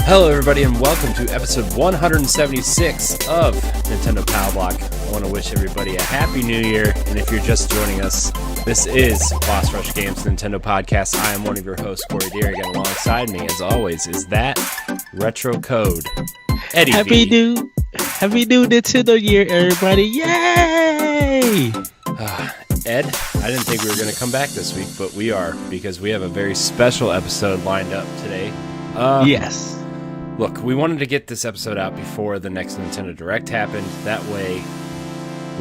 Hello, everybody, and welcome to episode 176 of Nintendo Pow Block. I want to wish everybody a happy new year, and if you're just joining us, this is Boss Rush Games Nintendo Podcast. I am one of your hosts, Corey Dirrig, and alongside me, as always, is that Retro Code, Eddie Happy V. new Nintendo year, everybody! Yay! Ed, I didn't think we were going to come back this week, but we are, because we have a very special episode lined up today. Yes. Look, we wanted to get this episode out before the next Nintendo Direct happened. That way,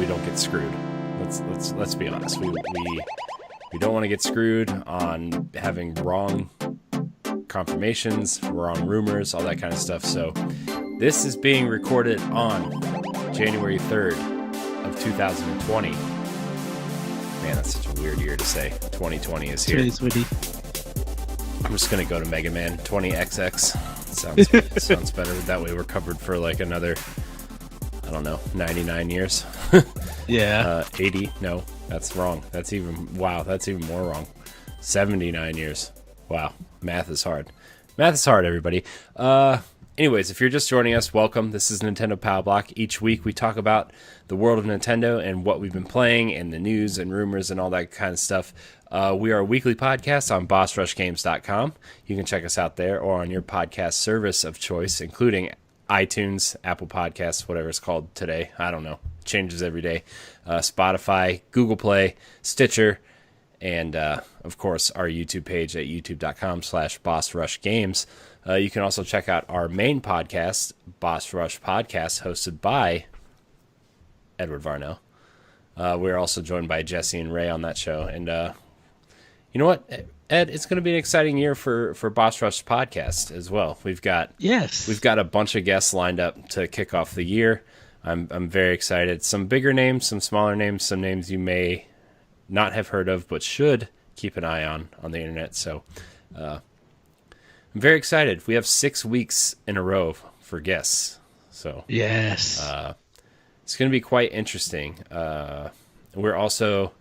we don't get screwed. Let's be honest. We don't want to get screwed on having wrong confirmations, wrong rumors, all that kind of stuff. So, this is being recorded on January 3rd of 2020. Man, that's such a weird year to say. 2020 is here. I'm just gonna go to Mega Man 20XX. Sounds better. That way we're covered for like another, I don't know, 99 years. Yeah. 80. No, that's wrong. That's even more wrong. 79 years. Wow. Math is hard. Math is hard, everybody. Anyways, if you're just joining us, welcome. This is Nintendo Pow Block. Each week we talk about the world of Nintendo and what we've been playing and the news and rumors and all that kind of stuff. We are a weekly podcast on bossrushgames.com. You can check us out there or on your podcast service of choice, including iTunes, Apple Podcasts, whatever it's called today. I don't know. Changes every day. Spotify, Google Play, Stitcher, and, of course, our YouTube page at youtube.com/bossrushgames. You can also check out our main podcast, Boss Rush Podcast, hosted by Edward Varnell. We're also joined by Jesse and Ray on that show. And you know what, Ed? It's going to be an exciting year for Boss Rush Podcast as well. We've got a bunch of guests lined up to kick off the year. I'm very excited. Some bigger names, some smaller names, some names you may not have heard of, but should keep an eye on the internet. So I'm very excited. We have 6 weeks in a row for guests. So yes, it's going to be quite interesting. We're also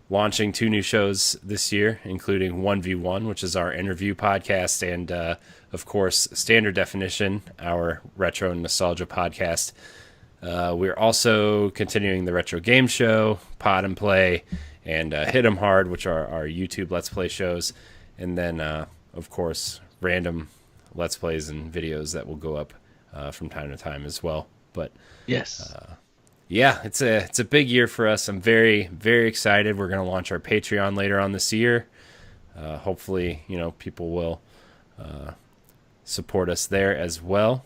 launching 2 new shows this year, including 1v1, which is our interview podcast, and of course, Standard Definition, our retro and nostalgia podcast. We're also continuing the Retro Game Show, Pod and Play, and Hit 'em Hard, which are our YouTube Let's Play shows. And then, of course, random Let's Plays and videos that will go up from time to time as well. But yes. Yeah, it's a big year for us. I'm very, very excited. We're going to launch our Patreon later on this year. Hopefully, people will support us there as well.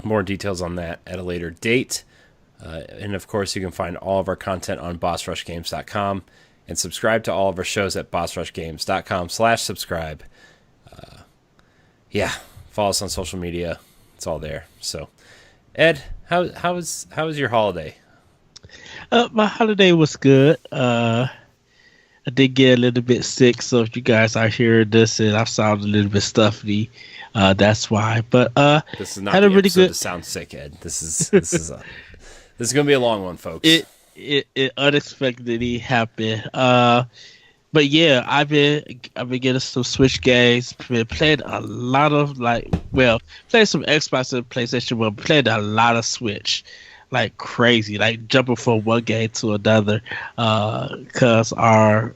More details on that at a later date. And of course, you can find all of our content on bossrushgames.com and subscribe to all of our shows at bossrushgames.com/subscribe. Follow us on social media. It's all there. So, Ed, how was your holiday? My holiday was good. I did get a little bit sick, so if you guys are hearing this and I sound a little bit stuffy, that's why. But this is not had a really good to sound sick, Ed. This is going to be a long one, folks. It unexpectedly happened. But yeah, I've been getting some Switch games. Been playing a lot of playing some Xbox and PlayStation, but playing a lot of Switch, like crazy, like jumping from one game to another. Because our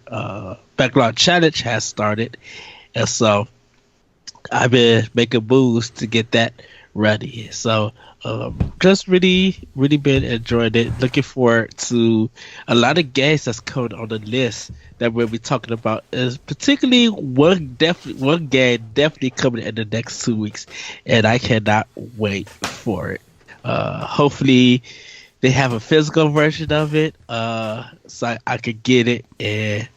backlog challenge has started, and so I've been making moves to get that ready. So just really been enjoying it. Looking forward to a lot of games that's coming on the list that we'll be talking about. Is particularly one game definitely coming in the next 2 weeks, and I cannot wait for it. Hopefully they have a physical version of it, so I could get it and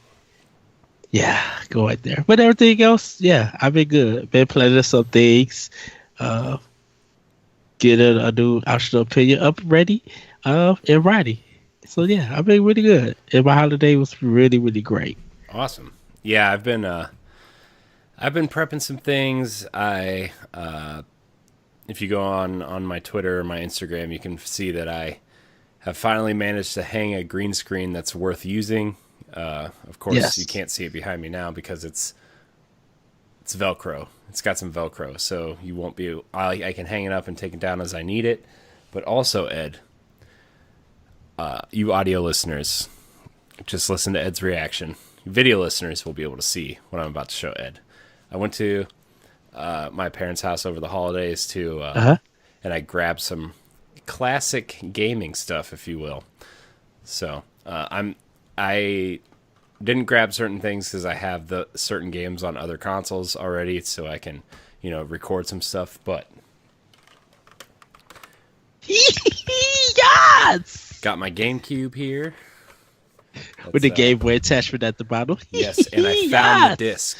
go right there. But everything else, I've been good. Been playing some things. Get a new Astral Opinion up ready and ready. So I've been really good. And my holiday was really, really great. Awesome. Yeah, I've been prepping some things. If you go on my Twitter or my Instagram, you can see that I have finally managed to hang a green screen that's worth using. Of course, You can't see it behind me now because it's It's Velcro. It's got some Velcro, so you won't be. I can hang it up and take it down as I need it. But also, Ed, you audio listeners, just listen to Ed's reaction. Video listeners will be able to see what I'm about to show Ed. I went to my parents' house over the holidays and I grabbed some classic gaming stuff, if you will. So I didn't grab certain things because I have the certain games on other consoles already, so I can, record some stuff. But yes, got my GameCube here with the Game Boy attachment at the bottom. Yes, and I found the disc.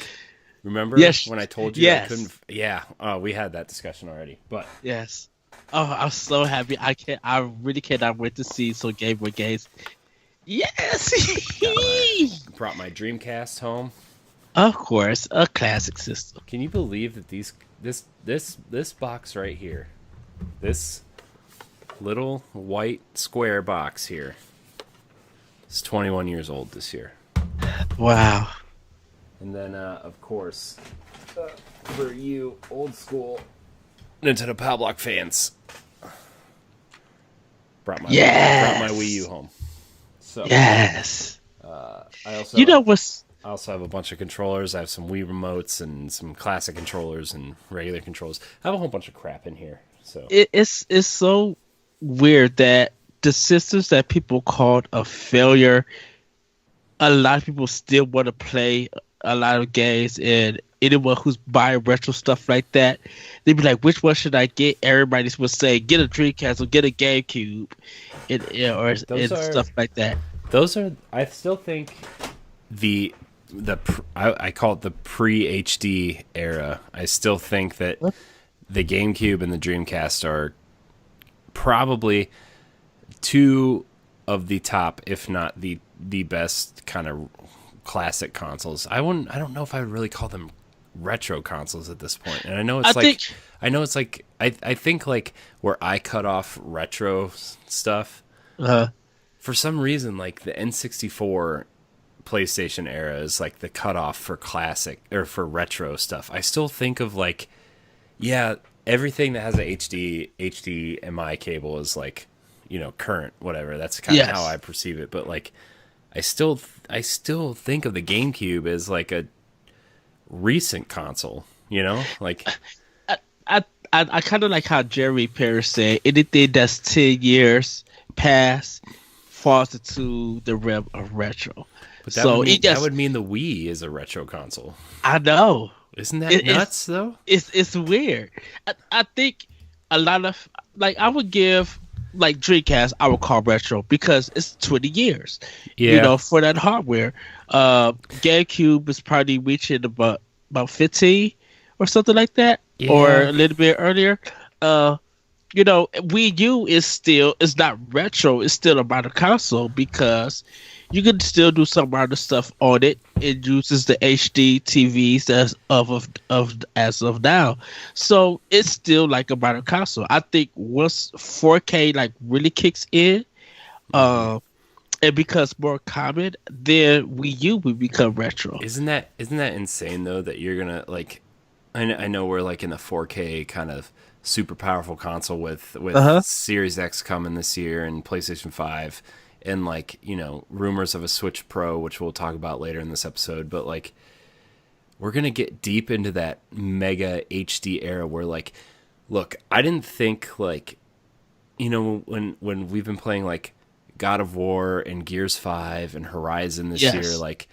Remember when I told you I couldn't? Yeah, we had that discussion already. But yes, oh, I'm so happy. I really cannot wait to see some Game Boy games. Yes, brought my Dreamcast home. Of course, a classic system. Can you believe that this box right here, this little white square box here, is 21 years old this year. Wow. And then, of course, for you old school Nintendo Pow Block fans, brought my Wii U home. So, yes. I also I also have a bunch of controllers. I have some Wii remotes and some classic controllers and regular controllers. I have a whole bunch of crap in here. So it's so weird that the systems that people called a failure, a lot of people still want to play a lot of games, and anyone who's buying retro stuff like that, they'd be like, which one should I get? Everybody would say, get a Dreamcast or get a GameCube, and stuff like that. Those are, I still think, I call it the pre-HD era. I still think that the GameCube and the Dreamcast are probably two of the top, if not the best kind of classic consoles. I don't know if I would really call them retro consoles at this point. And I know I think like where I cut off retro stuff, for some reason, like the N64 PlayStation era is like the cutoff for classic or for retro stuff. I still think of like, everything that has a HDMI cable is like, current, whatever. That's kind of how I perceive it. But like, I still think of the GameCube as like a recent console, like. I kind of like how Jeremy Perry said, anything that's 10 years past falls into the realm of retro. But that would mean the Wii is a retro console. I know. Isn't that nuts, though? It's weird. I think a lot of, like, I would give, like, Dreamcast, I would call retro because it's 20 years, for that hardware. GameCube is probably reaching about 15 or something like that, or a little bit earlier. Wii U is not retro. It's still a modern console because you can still do some other stuff on it. It uses the HD TVs as of now, so it's still like a modern console. I think once 4K like really kicks in, it becomes more common, then Wii U will become retro. Isn't that insane though? That you're gonna like, I know we're like in the 4K kind of super powerful console with Series X coming this year and PlayStation 5. And like, rumors of a Switch Pro, which we'll talk about later in this episode. But like, we're going to get deep into that mega HD era where like, look, I didn't think like, when we've been playing like God of War and Gears 5 and Horizon this year, like,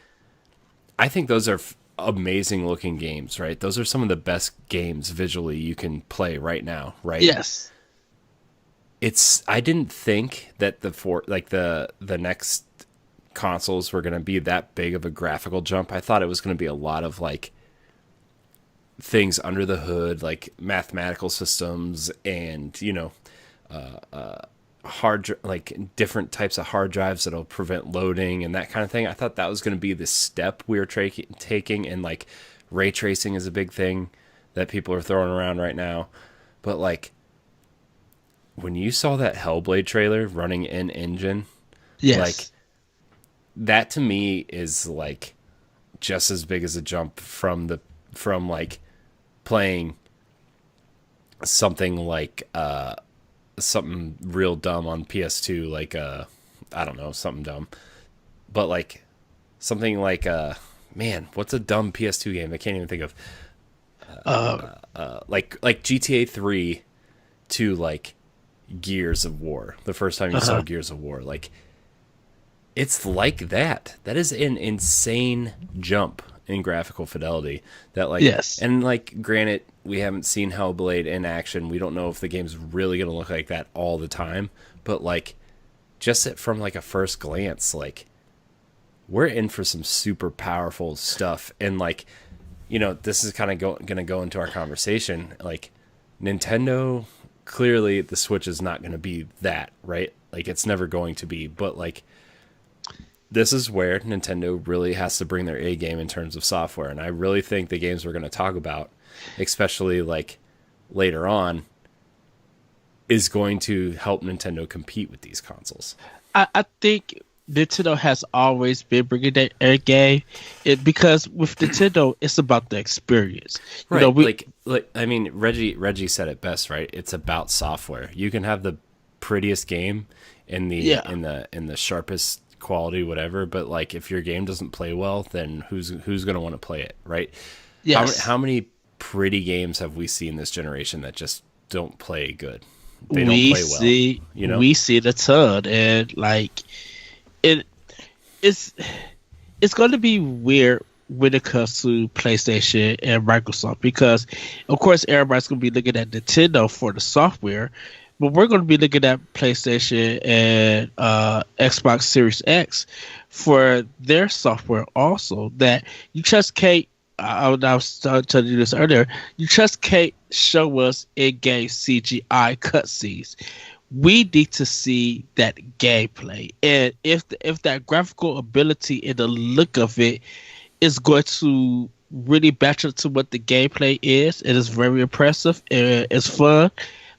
I think those are amazing looking games, right? Those are some of the best games visually you can play right now, right? Yes. I didn't think that the next consoles were going to be that big of a graphical jump. I thought it was going to be a lot of like things under the hood, like mathematical systems and like different types of hard drives that'll prevent loading and that kind of thing. I thought that was going to be the step we were taking, and like ray tracing is a big thing that people are throwing around right now. But like, when you saw that Hellblade trailer running in engine, like that to me is like just as big as a jump from the from like playing something like something real dumb on PS2, like I don't know, something dumb, but like something like man, what's a dumb PS2 game I can't even think of, like GTA 3 to like Gears of War, the first time you saw Gears of War, like it's like that is an insane jump in graphical fidelity that like, Yes. and like granted we haven't seen Hellblade in action, we don't know if the game's really gonna look like that all the time, but like just from like a first glance, like we're in for some super powerful stuff. And like, you know, this is kind of gonna go into our conversation, like Nintendo, clearly the Switch is not going to be that, right? Like it's never going to be, but like this is where Nintendo really has to bring their A game in terms of software. And I really think the games we're going to talk about, especially like later on, is going to help Nintendo compete with these consoles. I think Nintendo has always been bringing that air game, because with Nintendo, it's about the experience. Right. Like I mean, Reggie said it best, right? It's about software. You can have the prettiest game in the in the sharpest quality, whatever, but like if your game doesn't play well, then who's going to want to play it, right? Yes. How many pretty games have we seen this generation that just don't play good? They don't play well. You know, we see it a ton, and like it's going to be weird when it comes to PlayStation and Microsoft, because of course everybody's going to be looking at Nintendo for the software, but we're going to be looking at PlayStation and Xbox Series X for their software also. That you just can't. I was telling you this earlier. You just can't show us in-game CGI cutscenes. We need to see that gameplay, and if that graphical ability and the look of it is going to really match up to what the gameplay is, it is very impressive and it's fun,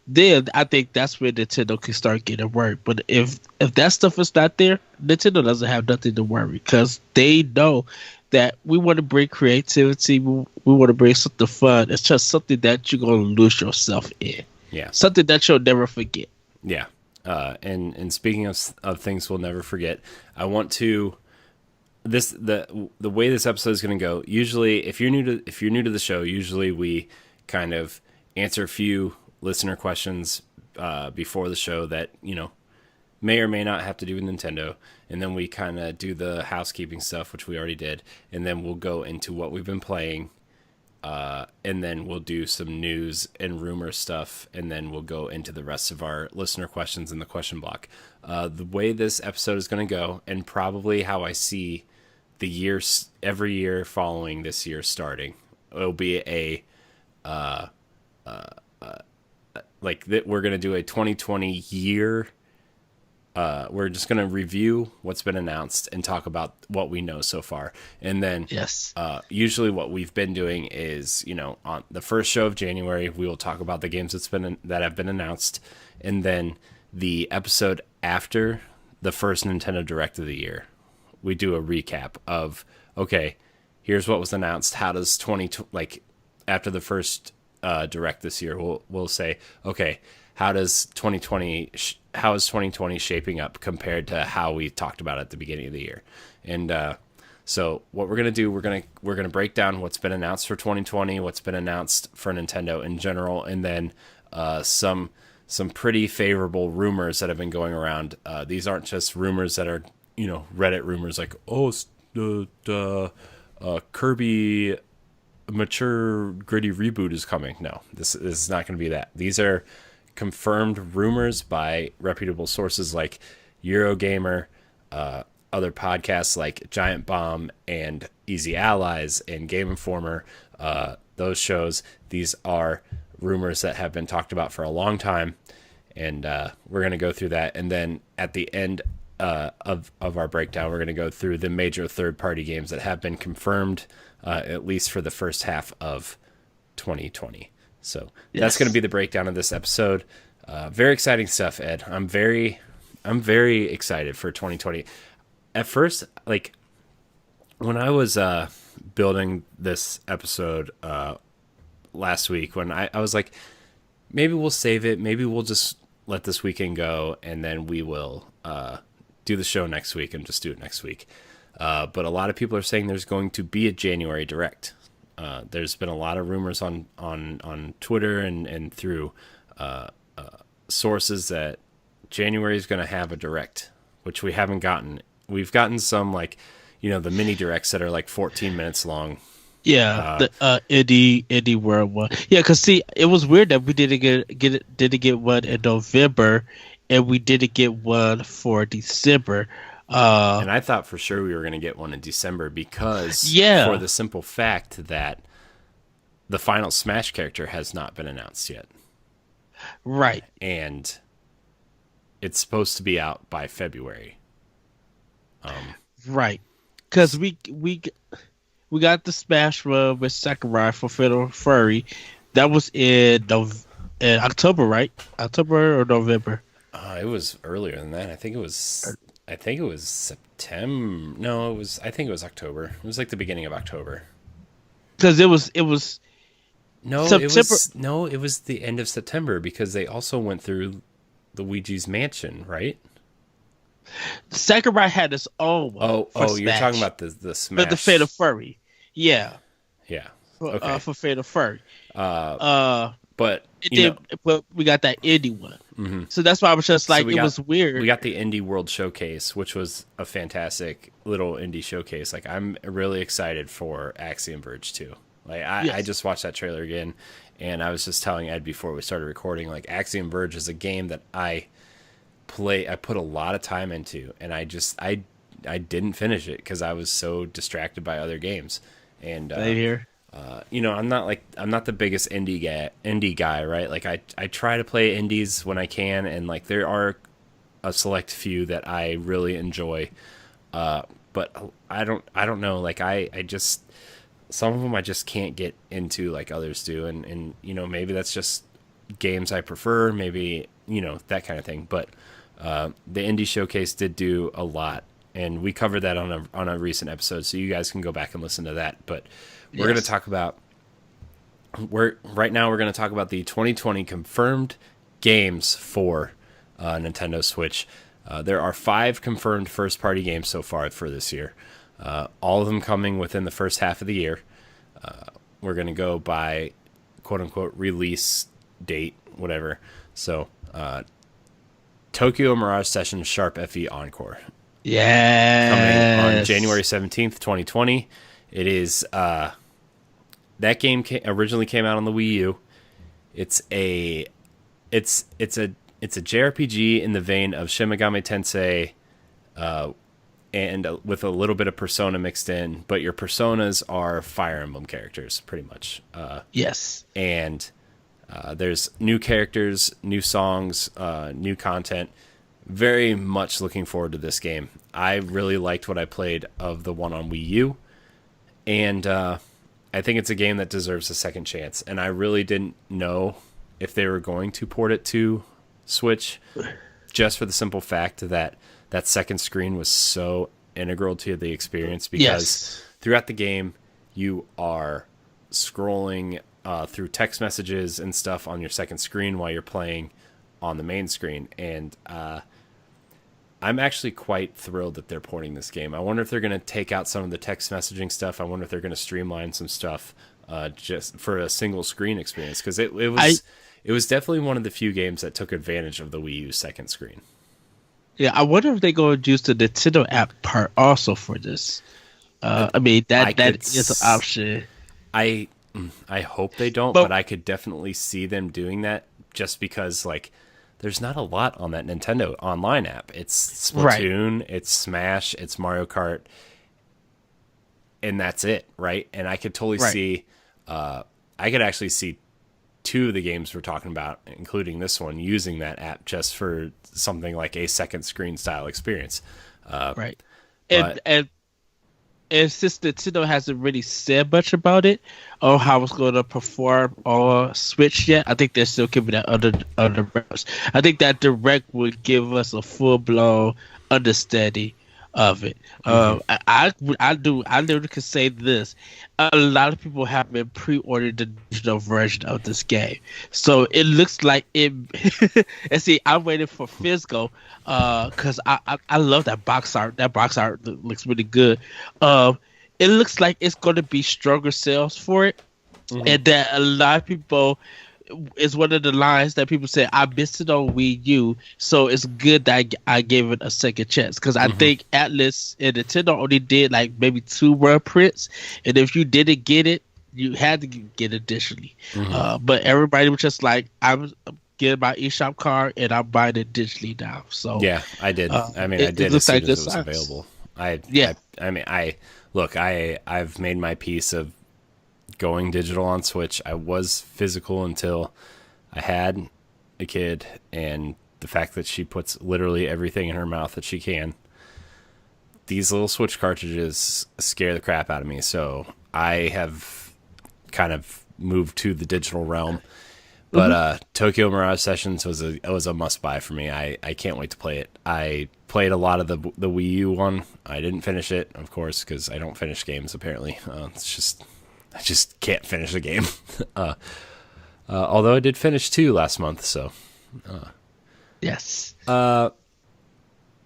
then I think that's where Nintendo can start getting work. But if that stuff is not there, Nintendo doesn't have nothing to worry, because they know that we want to bring creativity, we want to bring something fun. It's just something that you're going to lose yourself in. Yeah. Something that you'll never forget. Yeah. And speaking of things we'll never forget, I want to the way this episode is going to go. Usually, if you're new to the show, usually we kind of answer a few listener questions before the show that, you know, may or may not have to do with Nintendo, and then we kind of do the housekeeping stuff, which we already did, and then we'll go into what we've been playing, and then we'll do some news and rumor stuff, and then we'll go into the rest of our listener questions in the question block. The way this episode is going to go, and probably how I see the years, every year following this year starting, it'll be a like that. We're going to do a 2020 year. We're just going to review what's been announced and talk about what we know so far. And then usually what we've been doing is, you know, on the first show of January, we will talk about the games that have been announced. And then the episode after the first Nintendo Direct of the year, we do a recap of, okay, here's what was announced. How does after the first Direct this year, we'll say, okay, how is 2020 shaping up compared to how we talked about it at the beginning of the year? And so what we're gonna do, we're gonna break down what's been announced for 2020, what's been announced for Nintendo in general, and then some pretty favorable rumors that have been going around. These aren't just rumors that are, you know, Reddit rumors like, oh, the Kirby mature gritty reboot is coming. No, this is not going to be that. These are confirmed rumors by reputable sources like Eurogamer, other podcasts like Giant Bomb and Easy Allies and Game Informer, those shows. These are rumors that have been talked about for a long time, and we're going to go through that. And then at the end of our breakdown, we're going to go through the major third-party games that have been confirmed, at least for the first half of 2020. So that's going to be the breakdown of this episode. Very exciting stuff, Ed. I'm very excited for 2020. At first, like when I was building this episode last week when I was like, maybe we'll save it. Maybe we'll just let this weekend go, and then we will do the show next week and just do it next week. But a lot of people are saying there's going to be a January Direct. There's been a lot of rumors on Twitter and through sources that January is going to have a Direct, which we haven't gotten. We've gotten some, like, the mini Directs that are like 14 minutes long. Yeah, the indie world one. Yeah, because see, it was weird that we didn't get one in November, and we didn't get one for December. And I thought for sure we were going to get one in December because for the simple fact that the final Smash character has not been announced yet. Right. And it's supposed to be out by February. Right. Because we got the Smash run with Sakurai for Fatal Fury. That was in October, right? October or November? It was earlier than that. I think it was September. No, I think it was October. It was like the beginning of October. Because it was No, September. It was the end of September because they also went through the Luigi's Mansion, right? Sakurai had his own one. Oh, you're talking about the Smash. But the Fatal Fury. Yeah. Yeah. Okay. For Fatal Fury. But but we got that indie one. Mm-hmm. So that's why I was just like, was weird. We got the Indie World Showcase, which was a fantastic little indie showcase. Like, I'm really excited for Axiom Verge too. Like, I just watched that trailer again, and I was just telling Ed before we started recording, like, Axiom Verge is a game that I put a lot of time into, and I didn't finish it because I was so distracted by other games. And Same here. I'm not the biggest indie guy, right? Like, I try to play indies when I can, and like there are a select few that I really enjoy. But I don't know. Like, I just, some of them I just can't get into like others do, and maybe that's just games I prefer, maybe that kind of thing. But the indie showcase did do a lot, and we covered that on a recent episode, so you guys can go back and listen to that. But we're going to talk about right now we're going to talk about the 2020 confirmed games for Nintendo Switch. There are 5 confirmed first-party games so far for this year. All of them coming within the first half of the year. We're going to go by quote-unquote release date, whatever. So, Tokyo Mirage Session Sharp FE Encore. Yeah. Coming on January 17th, 2020. It is that game originally came out on the Wii U. It's a JRPG in the vein of Shin Megami Tensei, and with a little bit of Persona mixed in, but your personas are Fire Emblem characters, pretty much. Yes. And there's new characters, new songs, new content. Very much looking forward to this game. I really liked what I played of the one on Wii U, and I think it's a game that deserves a second chance. And I really didn't know if they were going to port it to Switch, just for the simple fact that that second screen was so integral to the experience, because throughout the game you are scrolling through text messages and stuff on your second screen while you're playing on the main screen. And I'm actually quite thrilled that they're porting this game. I wonder if they're going to take out some of the text messaging stuff. I wonder if they're going to streamline some stuff just for a single screen experience, because it was definitely one of the few games that took advantage of the Wii U second screen. Yeah, I wonder if they're going to use the Nintendo app part also for this. I mean, that is an option. I hope they don't, but I could definitely see them doing that, just because, like, there's not a lot on that Nintendo online app. It's Splatoon, it's Smash, it's Mario Kart, and that's it, right? And I could totally see, I could actually see 2 of the games we're talking about, including this one, using that app just for something like a second screen style experience. Right. And since Nintendo hasn't really said much about it or how it's going to perform on Switch yet, I think they're still keeping that under wraps. I think that Direct would give us a full-blown understanding of it. Hmm. I literally could say this: a lot of people have been pre-ordered the digital version of this game, so it looks like it. And see, I'm waiting for physical, because I love that box art. That box art looks really good. It looks like it's going to be stronger sales for it, Hmm. and that a lot of people is one of the lines that people say I missed it on Wii U, so it's good that I gave it a second chance because I Hmm. think Atlas and Nintendo only did like maybe two run prints, and if you didn't get it, you had to get it additionally. Hmm. But everybody was just like, I'm getting my eShop card and I'm buying it digitally now. So Yeah, I did. I mean, I it did as looks soon like as good it was size. available. Yeah, I mean, look, I've made my peace of going digital on Switch. I was physical until I had a kid, and the fact that she puts literally everything in her mouth that she can. These little Switch cartridges scare the crap out of me, so I have kind of moved to the digital realm. But hmm Tokyo Mirage Sessions was a must buy for me. I can't wait to play it. I played a lot of the Wii U one. I didn't finish it, of course, because I don't finish games. Apparently, it's just I just can't finish a game. Although I did finish two last month, so. yes.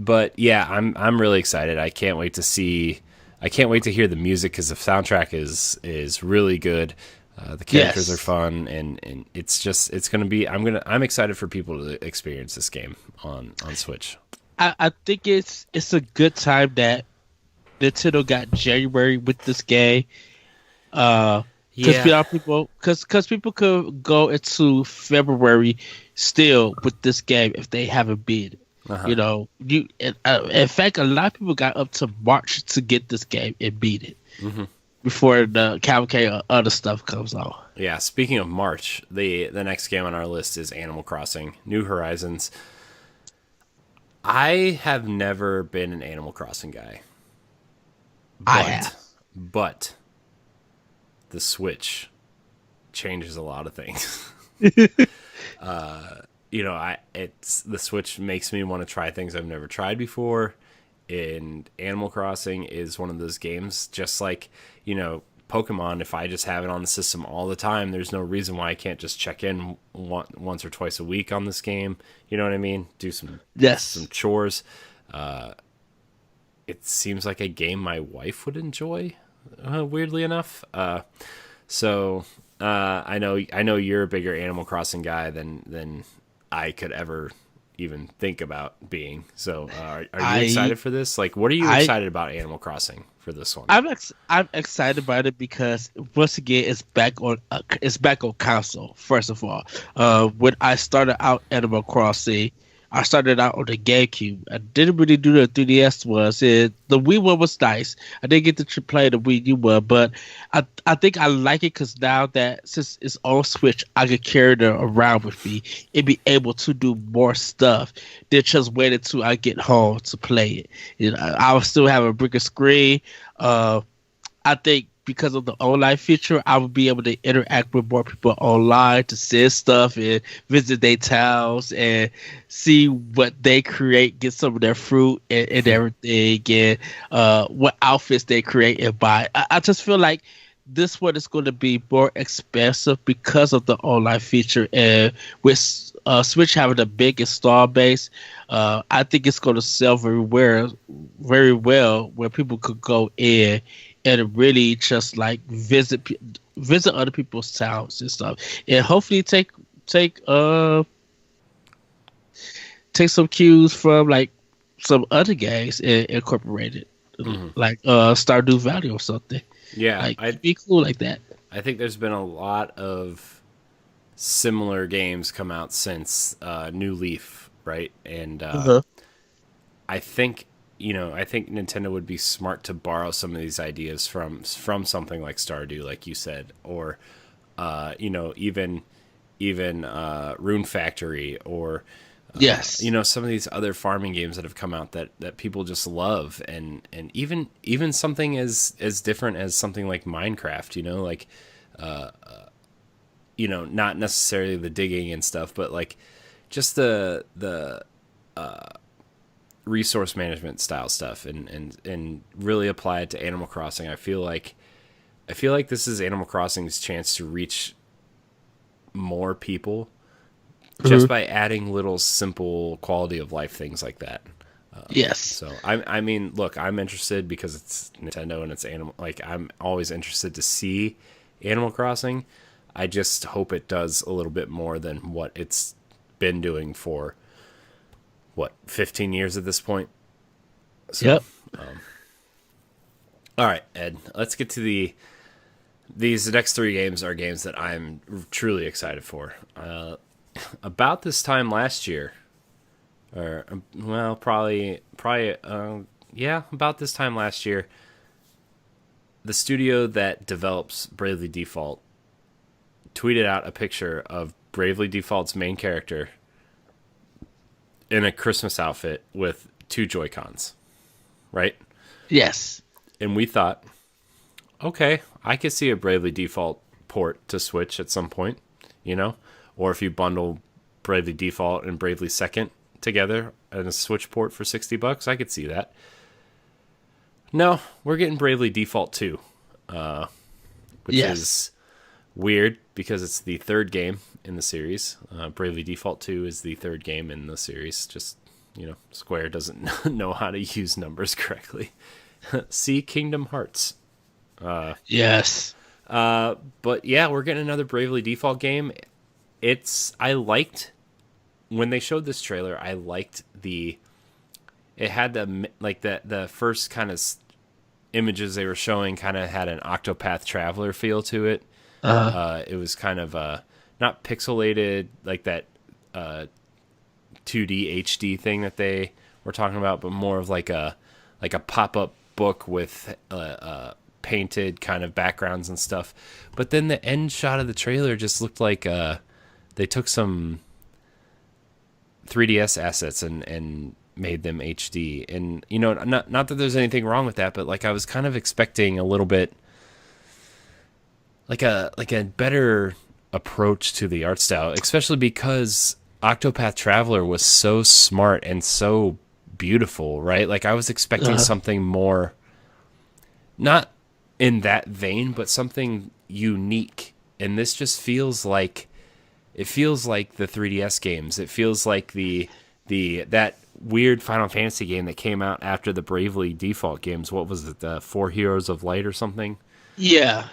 But yeah, I'm really excited. I can't wait to see. I can't wait to hear the music because the soundtrack is really good. The characters are Yes. fun, and it's gonna be. I'm excited for people to experience this game on Switch. I think it's a good time that Nintendo got January with this game. Because Yeah. people could go into February still with this game if they haven't beat it. Uh huh. You know, in fact, a lot of people got up to March to get this game and beat it Hmm. before the cavalcade of other stuff comes out. Yeah. Speaking of March, the next game on our list is Animal Crossing: New Horizons. I have never been an Animal Crossing guy, I have. but the Switch changes a lot of things. I it's the Switch makes me want to try things I've never tried before, and Animal Crossing is one of those games just like, Pokemon. If I just have it on the system all the time, there's no reason why I can't just check in once or twice a week on this game. You know what I mean? Do some Yes. chores. It seems like a game my wife would enjoy, weirdly enough. So I know you're a bigger Animal Crossing guy than I could ever even think about being. So are you I excited for this? Like, what are you I excited about Animal Crossing for this one? I'm excited about it because once again it's back on console. First of all, when I started out Animal Crossing, I started out on the GameCube. I didn't really do the 3DS was it. The Wii one was nice. I didn't get to play the Wii U one, but I think I like it because now that since it's on Switch, I could carry it around with me and be able to do more stuff than just waiting till I get home to play it. I will still have a bigger screen. Uh, I think because of the online feature, I would be able to interact with more people online to send stuff and visit their towns and see what they create, get some of their fruit and everything, and what outfits they create and buy. I just feel like this one is going to be more expensive because of the online feature, and with Switch having a big install base, I think it's going to sell very well, where people could go in and really just like visit other people's towns and stuff, and hopefully take take some cues from like some other games and incorporate it, Hmm. like Stardew Valley or something. Yeah, Like it'd be cool like that. I think there's been a lot of similar games come out since New Leaf, right? And Uh-huh. I think I think Nintendo would be smart to borrow some of these ideas from something like Stardew, like you said, or even Rune Factory, or Yes. some of these other farming games that have come out that people just love, and even something as different as something like Minecraft, like not necessarily the digging and stuff, but like just the resource management style stuff and really apply it to Animal Crossing. I feel like this is Animal Crossing's chance to reach more people just by adding little simple quality of life things like that. Yes. So I mean, look, I'm interested because it's Nintendo and it's animal. Like, I'm always interested to see Animal Crossing. I just hope it does a little bit more than what it's been doing for 15 years at this point. So, yep. All right, Ed. Let's get to these next 3 games are games that I'm truly excited for. About this time last year. Or, well, probably, about this time last year, the studio that develops Bravely Default tweeted out a picture of Bravely Default's main character in a Christmas outfit with 2 Joy-Cons, right? Yes. And we thought, okay, I could see a Bravely Default port to Switch at some point, or if you bundle Bravely Default and Bravely Second together and a Switch port for $60, I could see that. No, we're getting Bravely Default 2, which is weird because it's the 3rd game in the series. Bravely Default 2 is the 3rd game in the series. Just, Square doesn't know how to use numbers correctly. See Kingdom Hearts. Yes. But yeah, we're getting another Bravely Default game. I liked when they showed this trailer. I liked it had the first kind of images they were showing kind of had an Octopath Traveler feel to it. It was kind of not pixelated like that 2D HD thing that they were talking about, but more of like a pop-up book with painted kind of backgrounds and stuff. But then the end shot of the trailer just looked like they took some 3DS assets and made them HD. And not that there's anything wrong with that, but like I was kind of expecting a little bit like a better approach to the art style, especially because Octopath Traveler was so smart and so beautiful, right? Like I was expecting something more, not in that vein, but something unique. And this just feels like the 3DS games. It feels like that weird Final Fantasy game that came out after the Bravely Default games. What was it? The 4 Heroes of Light or something? Yeah.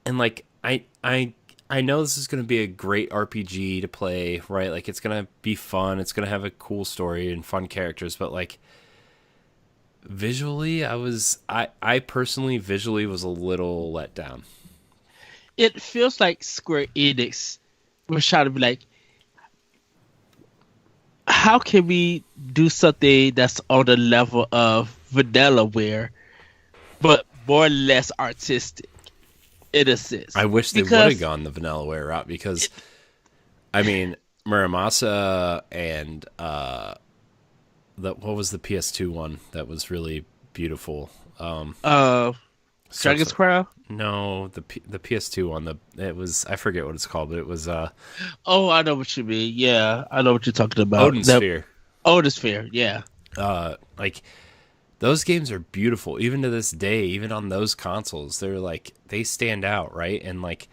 And like I know this is going to be a great RPG to play, right? Like it's going to be fun. It's going to have a cool story and fun characters, but like visually, I personally visually was a little let down. It feels like Square Enix was trying to be like, how can we do something that's on the level of Vanillaware, but more or less artistic in a sense? I wish they would have gone the Vanillaware route because, Muramasa and what was the PS2 one that was really beautiful? Dragon's Crown? No, the PS2 one. It was, I forget what it's called, but it was. Oh, I know what you mean. Yeah, I know what you're talking about. Odin Sphere. Odin Sphere, yeah. Like those games are beautiful, even to this day. Even on those consoles, they stand out, right? And like,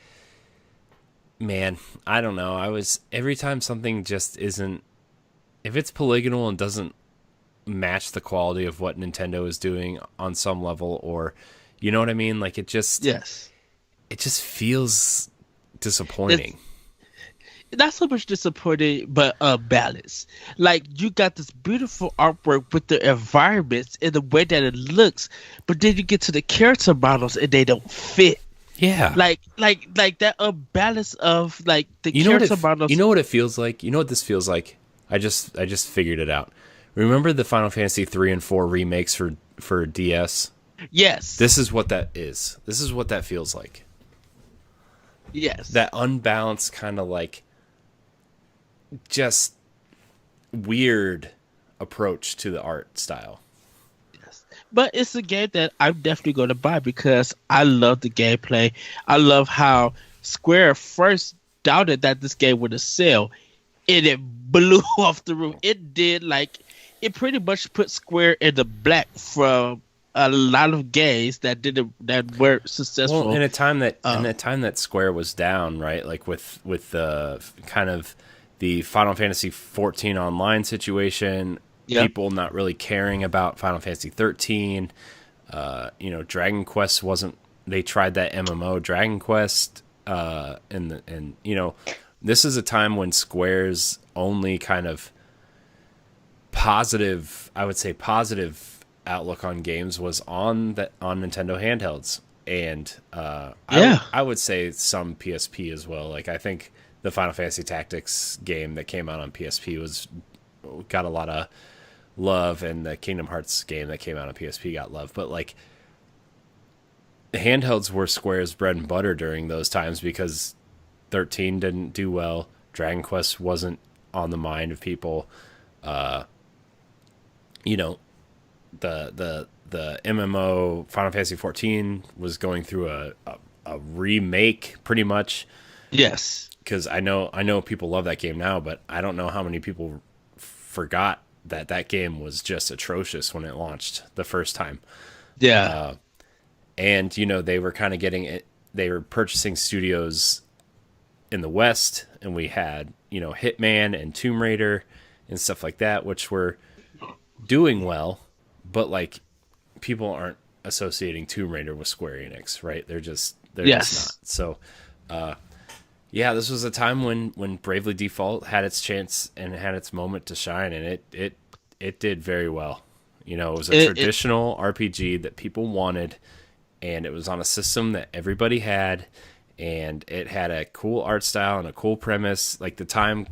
man, I don't know. Every time something just isn't, if it's polygonal and doesn't match the quality of what Nintendo is doing on some level, or you know what I mean? Like it just feels disappointing. It's not so much disappointing, but balance. Like you got this beautiful artwork with the environments and the way that it looks, but then you get to the character models and they don't fit. Yeah. Like that balance of like the character models. You know what it feels like? You know what this feels like? I just figured it out. Remember the Final Fantasy 3 and 4 remakes for DS? Yes. This is what that is. This is what that feels like. Yes. That unbalanced kind of like just weird approach to the art style. Yes. But it's a game that I'm definitely going to buy because I love the gameplay. I love how Square first doubted that this game would sell, and it blew off the roof. It did like it pretty much put Square in the black from a lot of games that were Well, successful. in Uh, a time that Square was down, right? Like with the kind of the Final Fantasy 14 online situation, yeah, people not really caring about Final Fantasy 13. Dragon Quest wasn't. They tried that MMO Dragon Quest, and this is a time when Square's only kind of positive, I would say positive outlook on games was on Nintendo handhelds, and yeah, I would say some PSP as well. Like I think the Final Fantasy Tactics game that came out on PSP was got a lot of love, and the Kingdom Hearts game that came out on PSP got love. But like the handhelds were Square's bread and butter during those times because 13 didn't do well. Dragon Quest wasn't on the mind of people. Uh, you know, the MMO Final Fantasy 14 was going through a remake pretty much yes. because I know people love that game now, but I don't know how many people forgot that game was just atrocious when it launched the first time. Yeah. And they were kind of getting it. They were purchasing studios in the West, and we had Hitman and Tomb Raider and stuff like that, which were doing well, but like people aren't associating Tomb Raider with Square Enix, right? They're just Yes. not. So, yeah, this was a time when Bravely Default had its chance and had its moment to shine, and it did very well. It was a It traditional RPG that people wanted, and it was on a system that everybody had, and it had a cool art style and a cool premise. Like the time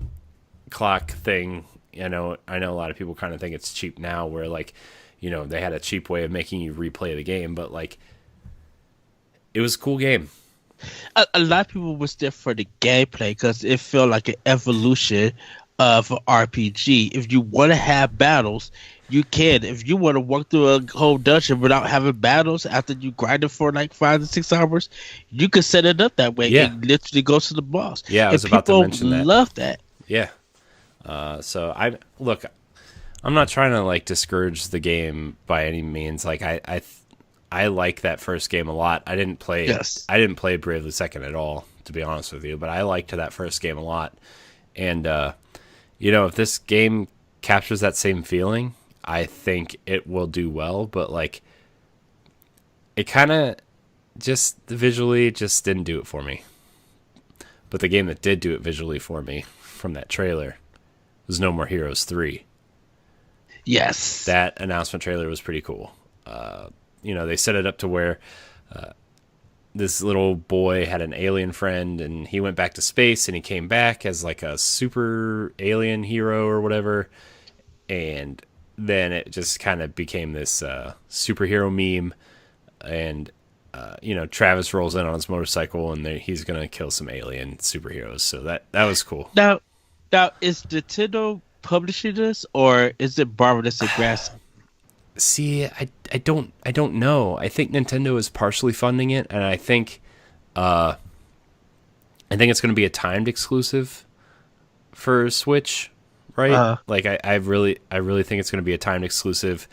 clock thing, I know a lot of people kind of think it's cheap now, where like, they had a cheap way of making you replay the game, but like, it was a cool game. a lot of people was there for the gameplay because it felt like an evolution of an RPG. If you want to have battles, you can. If you want to walk through a whole dungeon without having battles after you grind it for like 5 to 6 hours, you can set it up that way Yeah. and literally go to the boss. Yeah, I And was about to people mention that. love that. Yeah. So I'm not trying to like discourage the game by any means. Like I like that first game a lot. Yes. I didn't play Bravely Second at all, to be honest with you, but I liked that first game a lot. And if this game captures that same feeling, I think it will do well, but like it kind of just visually just didn't do it for me. But the game that did do it visually for me from that trailer was No More Heroes 3. Yes. That announcement trailer was pretty cool. They set it up to where this little boy had an alien friend, and he went back to space, and he came back as like a super alien hero or whatever. And then it just kind of became this superhero meme. And Travis rolls in on his motorcycle, and he's gonna kill some alien superheroes. So that was cool. Now, is Nintendo publishing this or is it Barbados and Grass? See, I don't know. I think Nintendo is partially funding it, and I think it's going to be a timed exclusive for Switch, right? Like I really think it's going to be a timed exclusive.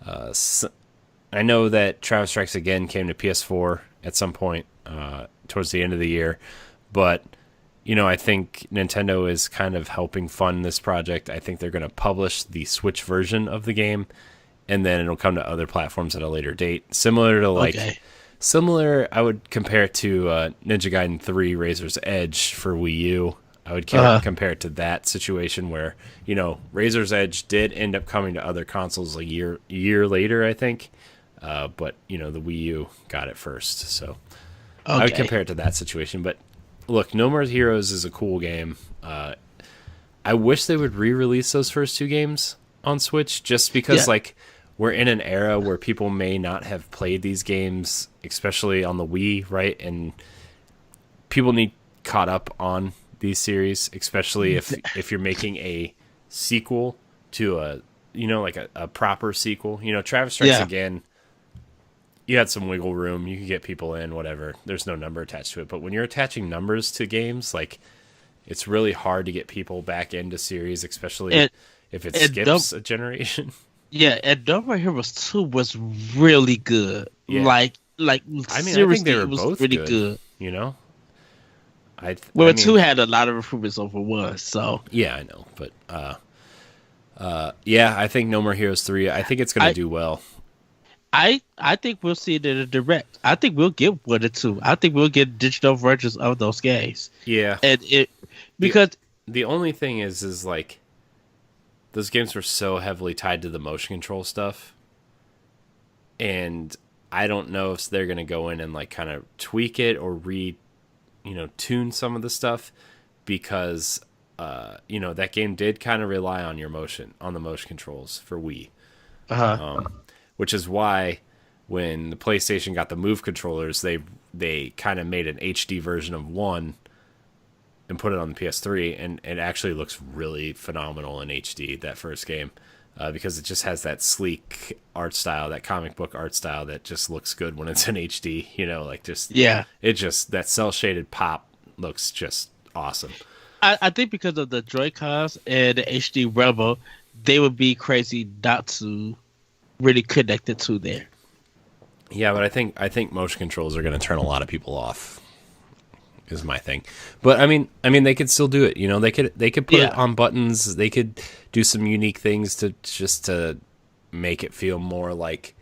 I know that Travis Strikes Again came to PS4 at some point towards the end of the year, but I think Nintendo is kind of helping fund this project. I think they're going to publish the Switch version of the game, and then it'll come to other platforms at a later date. Similar, I would compare it to Ninja Gaiden 3 Razor's Edge for Wii U. I would compare it to that situation where, Razor's Edge did end up coming to other consoles a year later, I think. But, the Wii U got it first. So I would compare it to that situation. But look, No More Heroes is a cool game. I wish they would re-release those first two games on Switch just because, we're in an era where people may not have played these games, especially on the Wii, right? And people need caught up on these series, especially if you're making a sequel to a proper sequel. Travis Strikes Again, you had some wiggle room. You could get people in, whatever. There's no number attached to it. But when you're attaching numbers to games, like, it's really hard to get people back into series, especially if it And skips a generation. yeah, and Double Heroes 2 was really good. Yeah. Like I mean, I think seriously, they were it was both really good. good. You know, I Well, 2 mean, had a lot of improvements over 1, so yeah, I know, but yeah, I think No More Heroes 3. I think it's gonna I do well. I think we'll see it in a direct. I think we'll get 1 or 2. I think we'll get digital versions of those games. Yeah. And it The because the only thing is like those games were so heavily tied to the motion control stuff, and I don't know if they're gonna go in and like kind of tweak it or tune some of the stuff because that game did kind of rely on the motion controls for Wii, uh which is why when the PlayStation got the Move controllers, they kind of made an HD version of one and put it on the PS3, and it actually looks really phenomenal in HD, that first game, because it just has that sleek art style, that comic book art style that just looks good when it's in HD. yeah. That cell shaded pop looks just awesome. I think because of the Joy-Cons and the HD Rebel, they would be crazy not to really connect the two there. Yeah, but I think motion controls are going to turn a lot of people off. Is my thing. But I mean they could still do it. They could put it on buttons. They could do some unique things to make it feel more like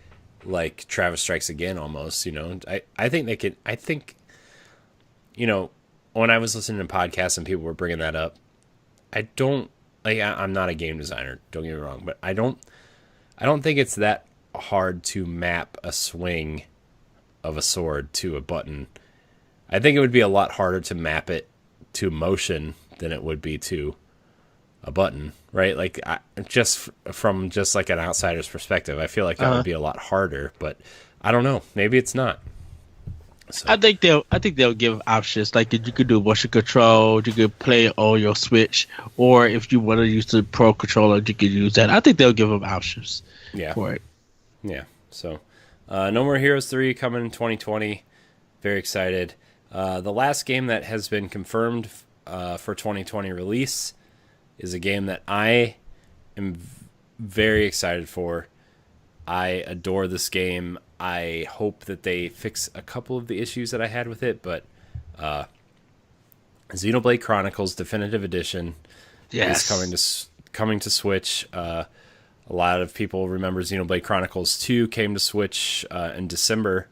Travis Strikes Again almost. I think they could. I think when I was listening to podcasts and people were bringing that up, I'm not a game designer. Don't get me wrong, but I don't think it's that hard to map a swing of a sword to a button. I think it would be a lot harder to map it to motion than it would be to a button, right? Like from like an outsider's perspective, I feel like that would be a lot harder, but I don't know. Maybe it's not. So. I think they'll give options. Like you could do motion control, you could play on your Switch, or if you want to use the Pro controller, you could use that. I think they'll give them options. Yeah. For it. Yeah. So, No More Heroes 3 coming in 2020. Very excited. The last game that has been confirmed for 2020 release is a game that I am very excited for. I adore this game. I hope that they fix a couple of the issues that I had with it, but Xenoblade Chronicles Definitive Edition is coming to Switch. A lot of people remember Xenoblade Chronicles 2 came to Switch in December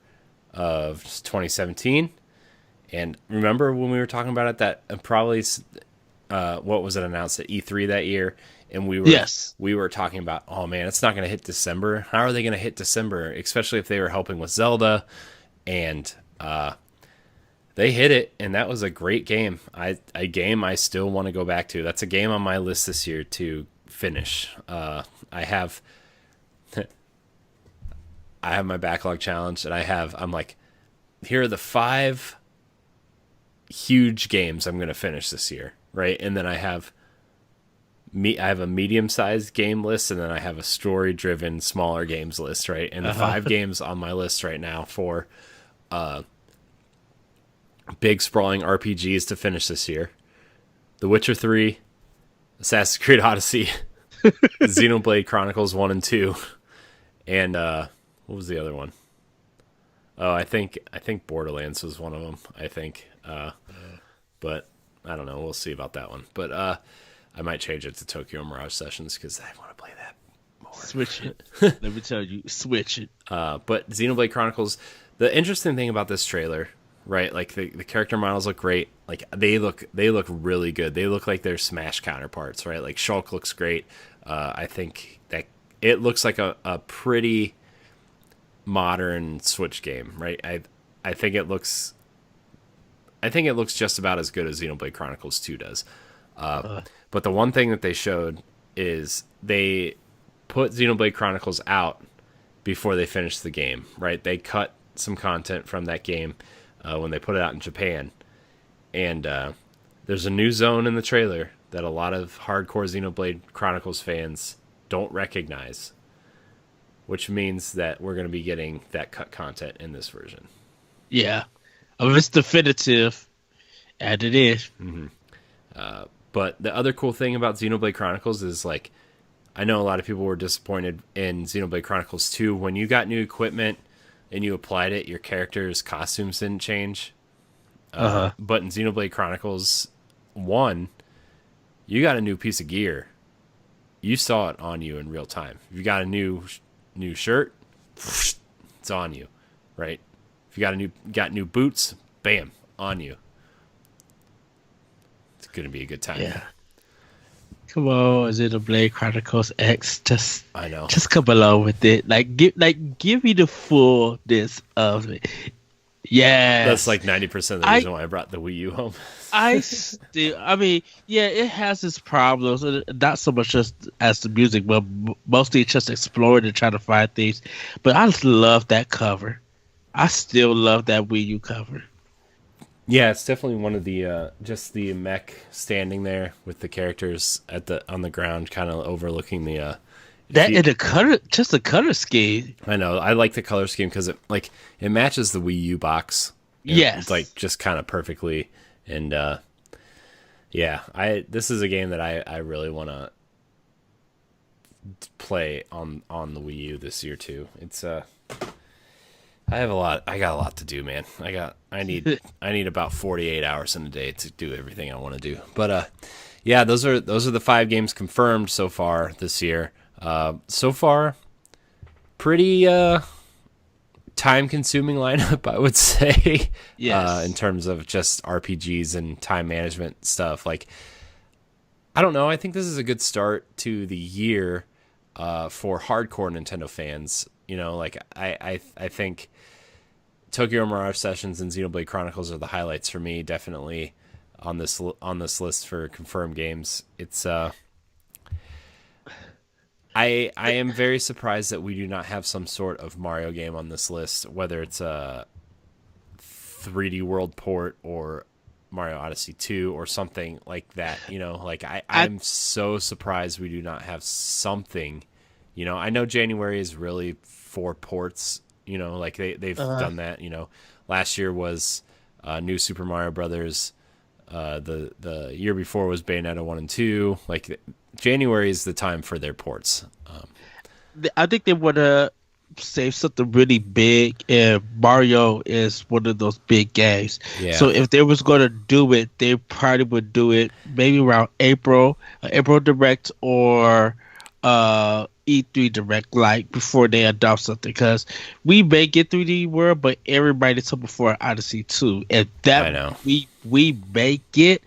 of 2017. And remember when we were talking about it, that probably what was it announced at E3 that year? And we were talking about, oh man, it's not going to hit December. How are they going to hit December? Especially if they were helping with Zelda. And they hit it, and that was a great game. A game I still want to go back to. That's a game on my list this year to finish. I have my backlog challenge, and I'm like, here are the 5 huge games I'm going to finish this year, right? And then I have a medium-sized game list, and then I have a story-driven smaller games list, right? And the 5 games on my list right now for big sprawling RPGs to finish this year: The Witcher 3, Assassin's Creed Odyssey, Xenoblade Chronicles 1 and 2, and what was the other one? Oh, I think Borderlands was one of them. I think, but I don't know. We'll see about that one. But I might change it to Tokyo Mirage Sessions because I want to play that more. Switch it. Let me tell you, switch it. But Xenoblade Chronicles. The interesting thing about this trailer, right? Like the character models look great. Like they look really good. They look like their Smash counterparts, right? Like Shulk looks great. I think that it looks like a pretty modern Switch game, right? I think it looks just about as good as Xenoblade Chronicles 2 does. But the one thing that they showed is they put Xenoblade Chronicles out before they finished the game, right? They cut some content from that game when they put it out in Japan. And there's a new zone in the trailer that a lot of hardcore Xenoblade Chronicles fans don't recognize, which means that we're going to be getting that cut content in this version. Yeah. It's definitive, and it is. Mm-hmm. But the other cool thing about Xenoblade Chronicles is, like, I know a lot of people were disappointed in Xenoblade Chronicles 2. When you got new equipment and you applied it, your character's costumes didn't change. But in Xenoblade Chronicles 1, you got a new piece of gear. You saw it on you in real time. If you got a new shirt, it's on you, right? If you got new boots, bam, on you. It's gonna be a good time. Yeah. Come on, Xenoblade Chronicles X. I know. Just come along with it. Give me the fullness of it. Yeah. That's like 90% of the reason why I brought the Wii U home. It has its problems. Not so much just as the music, but mostly just exploring and trying to find things. But I just love that cover. I still love that Wii U cover. Yeah, it's definitely one of the just the mech standing there with the characters on the ground, kind of overlooking the. And the color scheme. I know. I like the color scheme because it matches the Wii U box. Yes, like just kind of perfectly. And this is a game that I really want to play on the Wii U this year too. It's I got a lot to do, man. I need about 48 hours in a day to do everything I want to do. But those are the 5 games confirmed so far this year. So far, pretty time-consuming lineup, I would say. Yes. In terms of just RPGs and time management stuff. Like, I don't know. I think this is a good start to the year for hardcore Nintendo fans. You know, like I think Tokyo Mirage Sessions and Xenoblade Chronicles are the highlights for me. Definitely on this list for confirmed games. It's I am very surprised that we do not have some sort of Mario game on this list, whether it's a 3D World port or Mario Odyssey 2 or something like that. You know, like I'm so surprised we do not have something. You know, I know January is really for ports. You know, like they've done that. You know, last year was New Super Mario Brothers. The year before was Bayonetta 1 and 2. Like, January is the time for their ports. I think they want to save something really big, and Mario is one of those big games. Yeah. So if they was going to do it, they probably would do it maybe around April Direct or E3 Direct, like before they adopt something. Because we may get 3D World, but everybody took before Odyssey 2, and that I know. we may get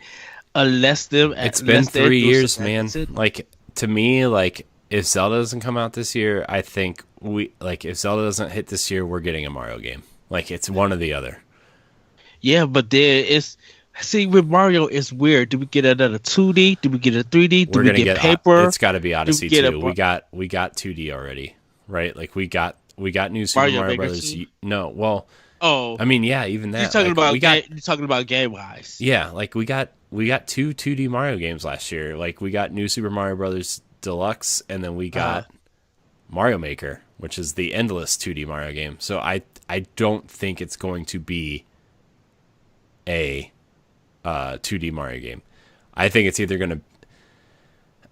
unless them. It's been 3 years, man. Like, to me, like, if Zelda doesn't come out this year, I think if Zelda doesn't hit this year, we're getting a Mario game. Like, it's one or the other. Yeah, but there is. See, with Mario, it's weird. Do we get another 2D? Do we get a 3D? Do we get paper? It's got to be Odyssey 2. We got 2D already, right? Like, we got New Super Mario Brothers. No, well, I mean, yeah, even that. You're talking about game wise. Yeah, like we got 2 2D Mario games last year. Like, we got New Super Mario Brothers Deluxe, and then we got Mario Maker, which is the endless 2D Mario game. So I don't think it's going to be a 2D Mario game. I think it's either going to...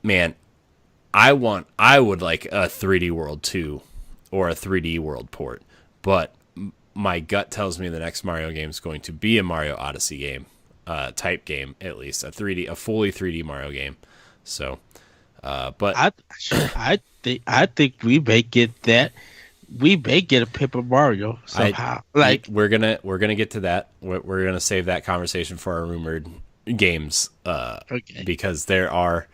Man, I would like a 3D World 2 or a 3D World port, but my gut tells me the next Mario game is going to be a Mario Odyssey game, type game, at least a fully 3D Mario game. So, but I think we may get that. We may get a Paper Mario somehow. We're gonna get to that. We're gonna save that conversation for our rumored games, because there are.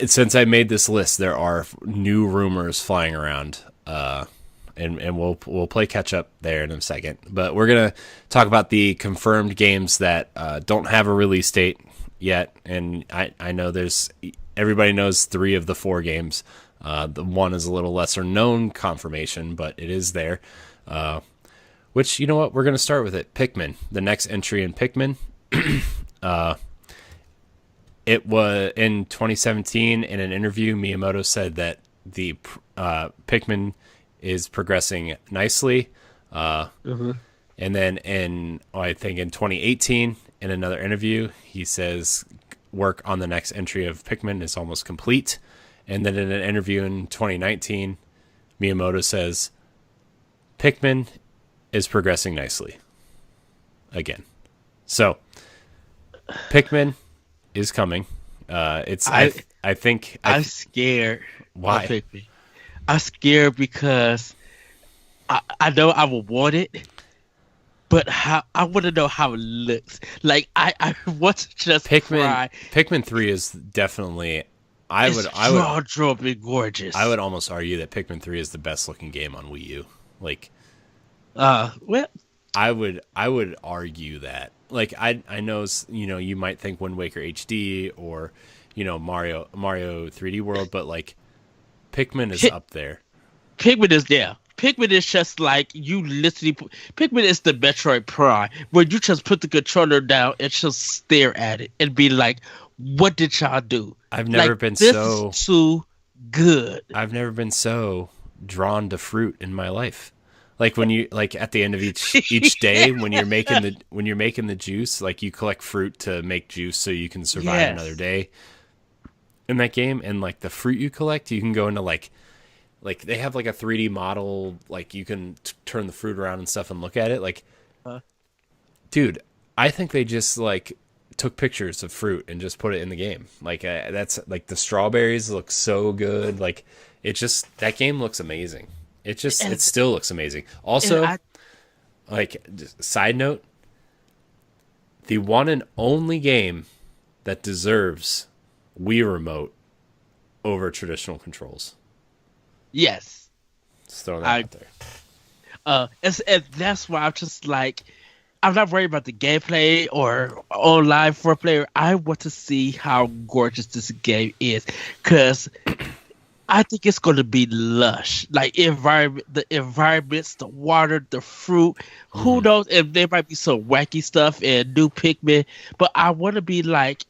Since I made this list, there are new rumors flying around, and we'll play catch up there in a second. But we're gonna talk about the confirmed games that don't have a release date yet, and I know everybody knows 3 of the 4 games. The one is a little lesser known confirmation, but it is there. Which, you know what, we're gonna start with it. Pikmin, the next entry in Pikmin. It was in 2017 in an interview. Miyamoto said that the Pikmin is progressing nicely. And then I think in 2018, in another interview, he says work on the next entry of Pikmin is almost complete. And then in an interview in 2019, Miyamoto says, Pikmin is progressing nicely. Again. So, Pikmin is coming. I think... I'm scared. Why? Of Pikmin. I'm scared because I know I will want it, but I want to know how it looks. Like I want to just cry. Pikmin 3 is definitely... jaw-dropping gorgeous. I would almost argue that Pikmin 3 is the best looking game on Wii U. Like, well, I would argue that. Like, I know, you know, you might think Wind Waker HD or, you know, Mario 3D World, but like Pikmin is up there. Pikmin is just like you literally. Pikmin is the Metroid Prime, where you just put the controller down and just stare at it and be like, "What did y'all do?" I've never been this so is too good. I've never been so drawn to fruit in my life. Like when you at the end of each day when you're making the juice, like you collect fruit to make juice so you can survive another day in that game, and like the fruit you collect, you can go into like they have like a 3D model, like you can turn the fruit around and stuff and look at it. Like, dude, I think they just like took pictures of fruit and just put it in the game. Like that's like the strawberries look so good. Like that game looks amazing. It still looks amazing. Also, just side note, the one and only game that deserves Wii Remote over traditional controls. Yes. Just throwing that out there. And that's why I'm just like, I'm not worried about the gameplay or online for a player. I want to see how gorgeous this game is, because I think it's going to be lush. Like the environments, the water, the fruit. Who knows if there might be some wacky stuff in New Pikmin, but I want to be like,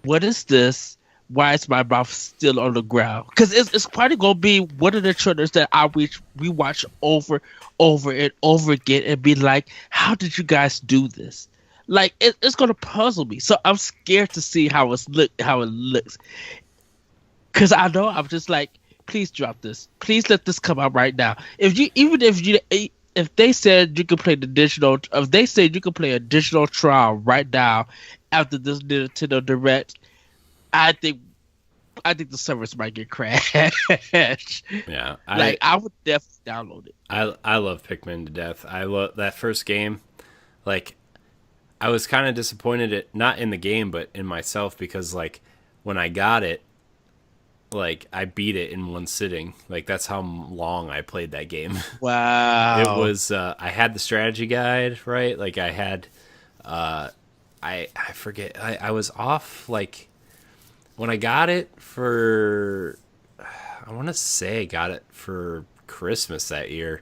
what is this? Why is my mouth still on the ground? Because it's probably going to be one of the trailers that we watch over and over again and be like, how did you guys do this? Like, it's going to puzzle me. So I'm scared to see how it looks. Because I know I'm just like, please drop this. Please let this come out right now. If they said you could play a digital trial right now after this Nintendo Direct, I think the servers might get crashed. Yeah, I would definitely download it. I love Pikmin to death. I love that first game. Like, I was kind of disappointed not in the game but in myself, because like when I got it, like I beat it in one sitting. Like that's how long I played that game. Wow. It was I had the strategy guide, right? Like I had I forget. I was off like when I got it for, I want to say I got it for Christmas that year,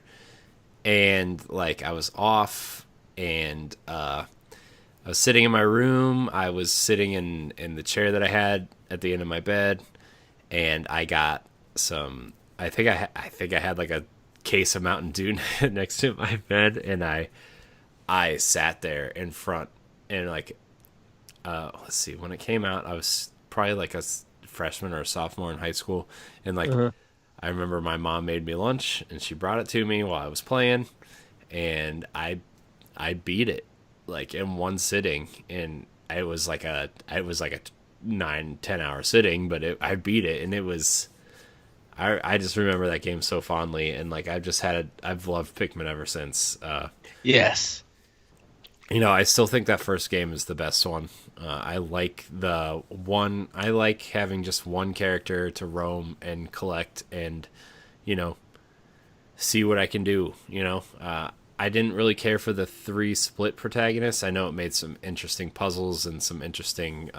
and like I was off, and I was sitting in my room. I was sitting in the chair that I had at the end of my bed, and I got some. I think I had like a case of Mountain Dew next to my bed, and I sat there in front, and like let's see, when it came out, I was probably like a freshman or a sophomore in high school, and like I remember my mom made me lunch and she brought it to me while I was playing, and I beat it like in one sitting, and it was like a 9-10 hour sitting, but I beat it, and it was I just remember that game so fondly, and like I've loved Pikmin ever since. Yes. You know, I still think that first game is the best one. I like having just one character to roam and collect and, you know, see what I can do. You know, I didn't really care for the 3 split protagonists. I know it made some interesting puzzles and some interesting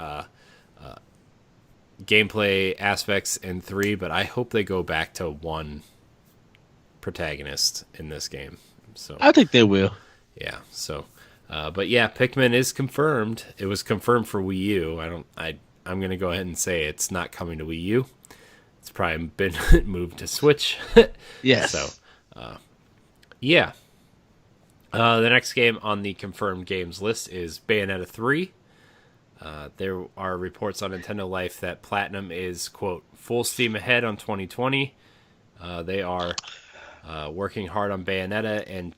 gameplay aspects in 3, but I hope they go back to 1 protagonist in this game. So I think they will. Yeah. So. But yeah, Pikmin is confirmed. It was confirmed for Wii U. I'm gonna go ahead and say it's not coming to Wii U. It's probably been moved to Switch. Yes. So, yeah. The next game on the confirmed games list is Bayonetta 3. There are reports on Nintendo Life that Platinum is, quote, full steam ahead on 2020. They are working hard on Bayonetta and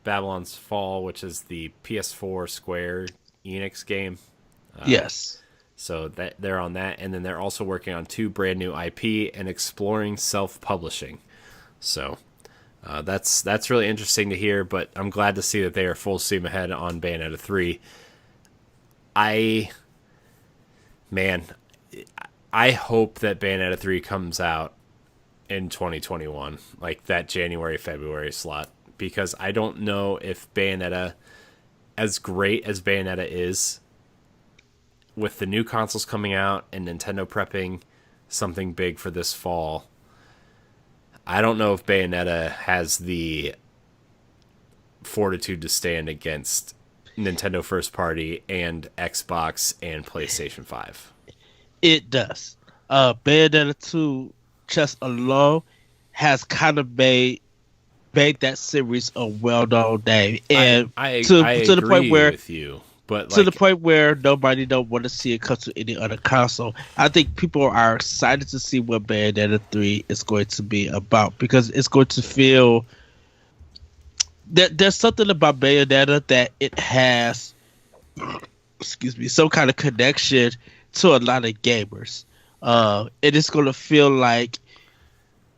Babylon's Fall, which is the PS4 Square Enix game. Yes. So that they're on that, and then they're also working on 2 brand new IP and exploring self-publishing. So that's really interesting to hear. But I'm glad to see that they are full steam ahead on Bayonetta 3. I hope that Bayonetta 3 comes out in 2021, like that January, February slot, because I don't know if Bayonetta, as great as Bayonetta is, with the new consoles coming out and Nintendo prepping something big for this fall, I don't know if Bayonetta has the fortitude to stand against Nintendo first party and Xbox and PlayStation 5. It does. Bayonetta 2 just alone has kind of made that series a well-known name, and I to agree the point where with you, but to the point where nobody don't want to see it come to any other console. I think people are excited to see what Bayonetta 3 is going to be about, because it's going to feel that there's something about Bayonetta that it has, excuse me, some kind of connection to a lot of gamers. It is going to feel like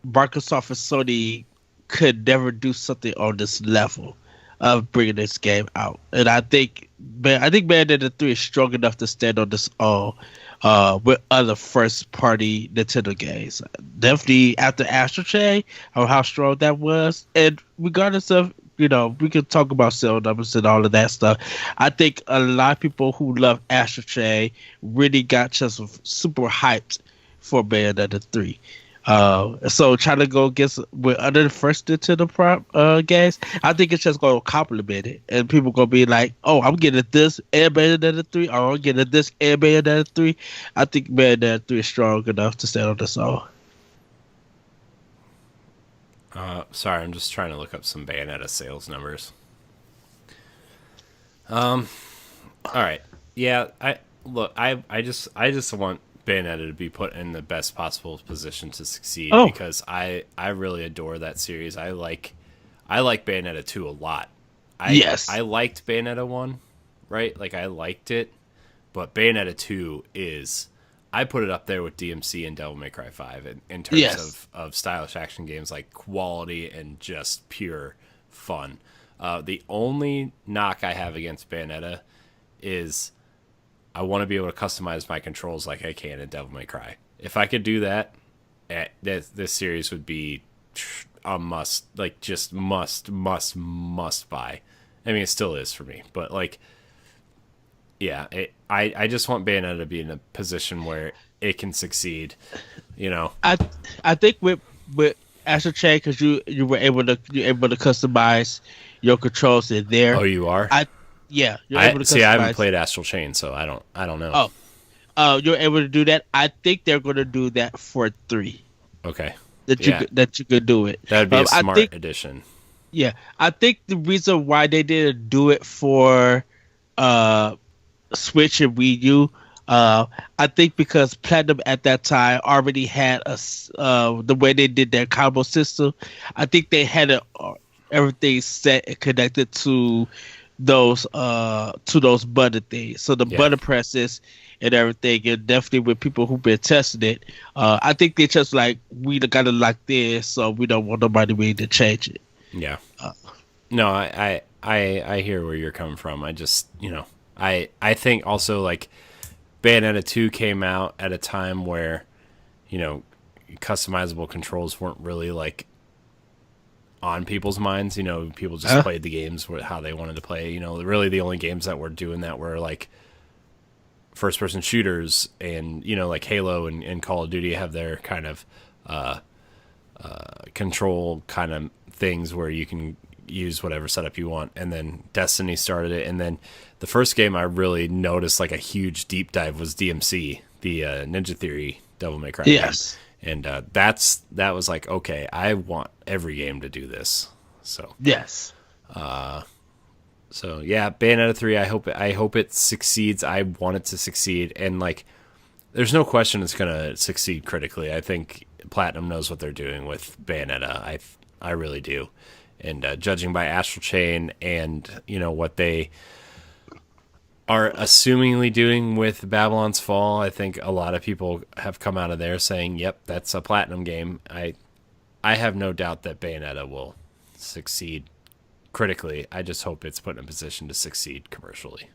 Microsoft and Sony could never do something on this level of bringing this game out, and I think Bayonetta 3 is strong enough to stand on this own with other first-party Nintendo games. Definitely after Astral Chain, or how strong that was, and regardless of, we can talk about sales numbers and all of that stuff. I think a lot of people who love Astral Chain really got just super hyped for Bayonetta 3. So trying to go against with other first Nintendo games, I think it's just going to complement it, and people going to be like, "Oh, I'm getting this and Bayonetta 3, or I'm getting this and Bayonetta 3." I think Bayonetta 3 is strong enough to stand on its own. Sorry, I'm just trying to look up some Bayonetta sales numbers. All right, yeah. I just want Bayonetta to be put in the best possible position to succeed, because I really adore that series. I like Bayonetta 2 a lot. I liked Bayonetta 1, right? Like, I liked it, but Bayonetta 2 is, I put it up there with DMC and Devil May Cry 5 in terms of stylish action games, like quality and just pure fun. The only knock I have against Bayonetta is I want to be able to customize my controls like I can in Devil May Cry. If I could do that, this series would be a must, like just must buy. I mean, it still is for me, but like, yeah, I just want Bayonetta to be in a position where it can succeed, I think with Astral Chain, because you were able to customize your controls in there. Oh, you are? Yeah, you're able to customize. See, I haven't played Astral Chain, so I don't know. You're able to do that. I think they're going to do that for 3. Okay. That you could do it. That'd be a smart addition. Yeah, I think the reason why they didn't do it for Switch and Wii U, I think because Platinum at that time already had the way they did their combo system. I think they had everything set and connected to those button things. So the button presses and everything, and definitely with people who've been testing it, I think they just like, we got it like this, so we don't want nobody really to change it. Yeah. No, I hear where you're coming from. I just, I think also, like, Bayonetta 2 came out at a time where, customizable controls weren't really, like, on people's minds. People just played the games how they wanted to play. Really the only games that were doing that were, like, first-person shooters, and, like Halo and Call of Duty have their kind of control kind of things where you can use whatever setup you want. And then Destiny started it, and then the first game I really noticed like a huge deep dive was DMC, the Ninja Theory Devil May Cry game. And that was like, okay, I want every game to do this. So yes. So yeah, Bayonetta 3. I hope it succeeds. I want it to succeed, and like, there's no question it's gonna succeed critically. I think Platinum knows what they're doing with Bayonetta. I really do, and judging by Astral Chain and what they are assumingly doing with Babylon's Fall, I think a lot of people have come out of there saying, "Yep, that's a Platinum game." I have no doubt that Bayonetta will succeed critically. I just hope it's put in a position to succeed commercially.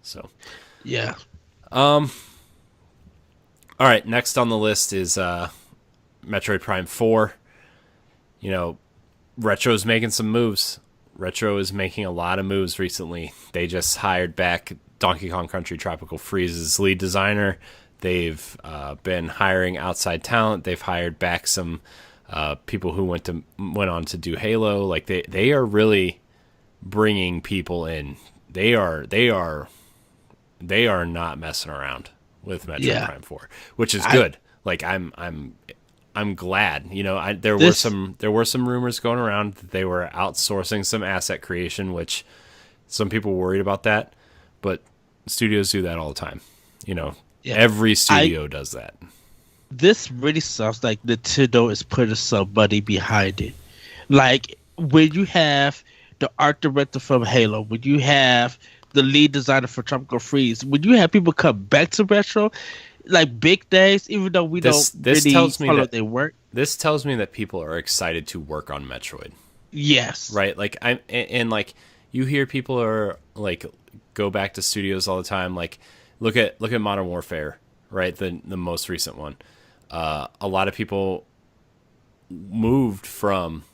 So, yeah. All right, next on the list is Metroid Prime 4. Retro's making some moves. Retro is making a lot of moves recently. They just hired back Donkey Kong Country Tropical Freeze's lead designer. They've been hiring outside talent. They've hired back some people who went on to do Halo. Like they are really bringing people in. They are not messing around with Metroid Prime 4, which is good. Like I'm glad. There were some rumors going around that they were outsourcing some asset creation, which some people worried about that, but studios do that all the time. Every studio does that. This really sounds like Nintendo is putting somebody behind it. Like when you have the art director from Halo, when you have the lead designer for Tropical Freeze, when you have people come back to Retro, like big days, even though we don't really follow their work. This tells me that people are excited to work on Metroid. Yes. Right? Like like you hear people are like go back to studios all the time. Like look at Modern Warfare, right? The most recent one. A lot of people moved from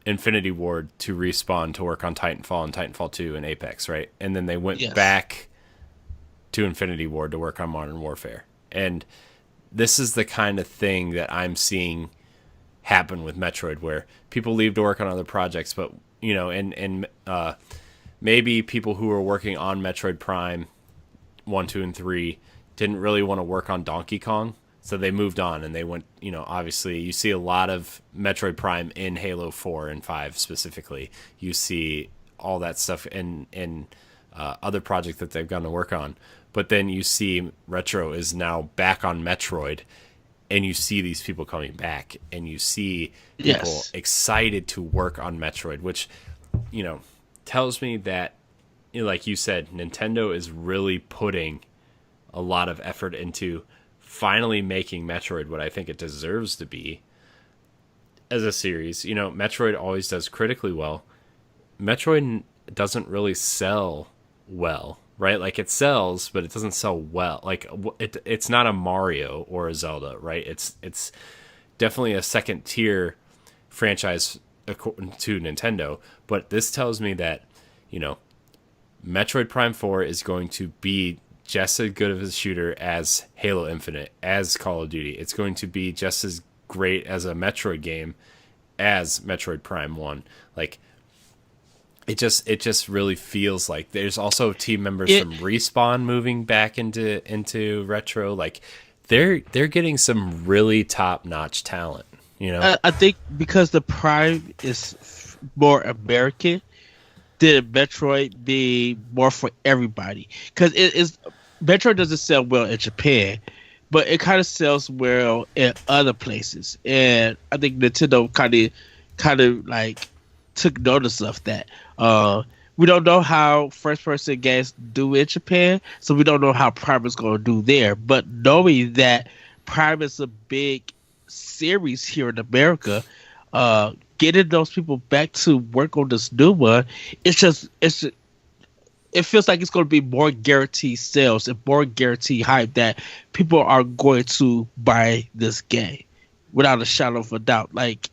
Infinity Ward to Respawn to work on Titanfall and Titanfall 2 and Apex, right? And then they went back to Infinity Ward to work on Modern Warfare. And this is the kind of thing that I'm seeing happen with Metroid, where people leave to work on other projects, but maybe people who were working on Metroid Prime 1, 2, and 3 didn't really want to work on Donkey Kong, so they moved on and they went. Obviously, you see a lot of Metroid Prime in Halo 4 and 5 specifically. You see all that stuff in other projects that they've gone to work on. But then you see Retro is now back on Metroid, and you see these people coming back, and you see people excited to work on Metroid, which, tells me that, like you said, Nintendo is really putting a lot of effort into finally making Metroid what I think it deserves to be as a series. Metroid always does critically well. Metroid doesn't really sell well. Right, like it sells, but it doesn't sell well. Like it's not a Mario or a Zelda, right? It's definitely a second tier franchise to Nintendo. But this tells me that Metroid Prime 4 is going to be just as good of a shooter as Halo Infinite, as Call of Duty. It's going to be just as great as a Metroid game as Metroid Prime 1. Like. It just really feels like there's also team members from Respawn moving back into Retro. Like they're getting some really top notch talent. I think because the Prime is more American, did Metroid be more for everybody? Because Metroid doesn't sell well in Japan, but it kind of sells well in other places, and I think Nintendo kind of like took notice of that. We don't know how first-person games do in Japan, so we don't know how Prime is going to do there. But knowing that Prime is a big series here in America, getting those people back to work on this new one, it feels like it's going to be more guaranteed sales and more guaranteed hype that people are going to buy this game without a shadow of a doubt. Like,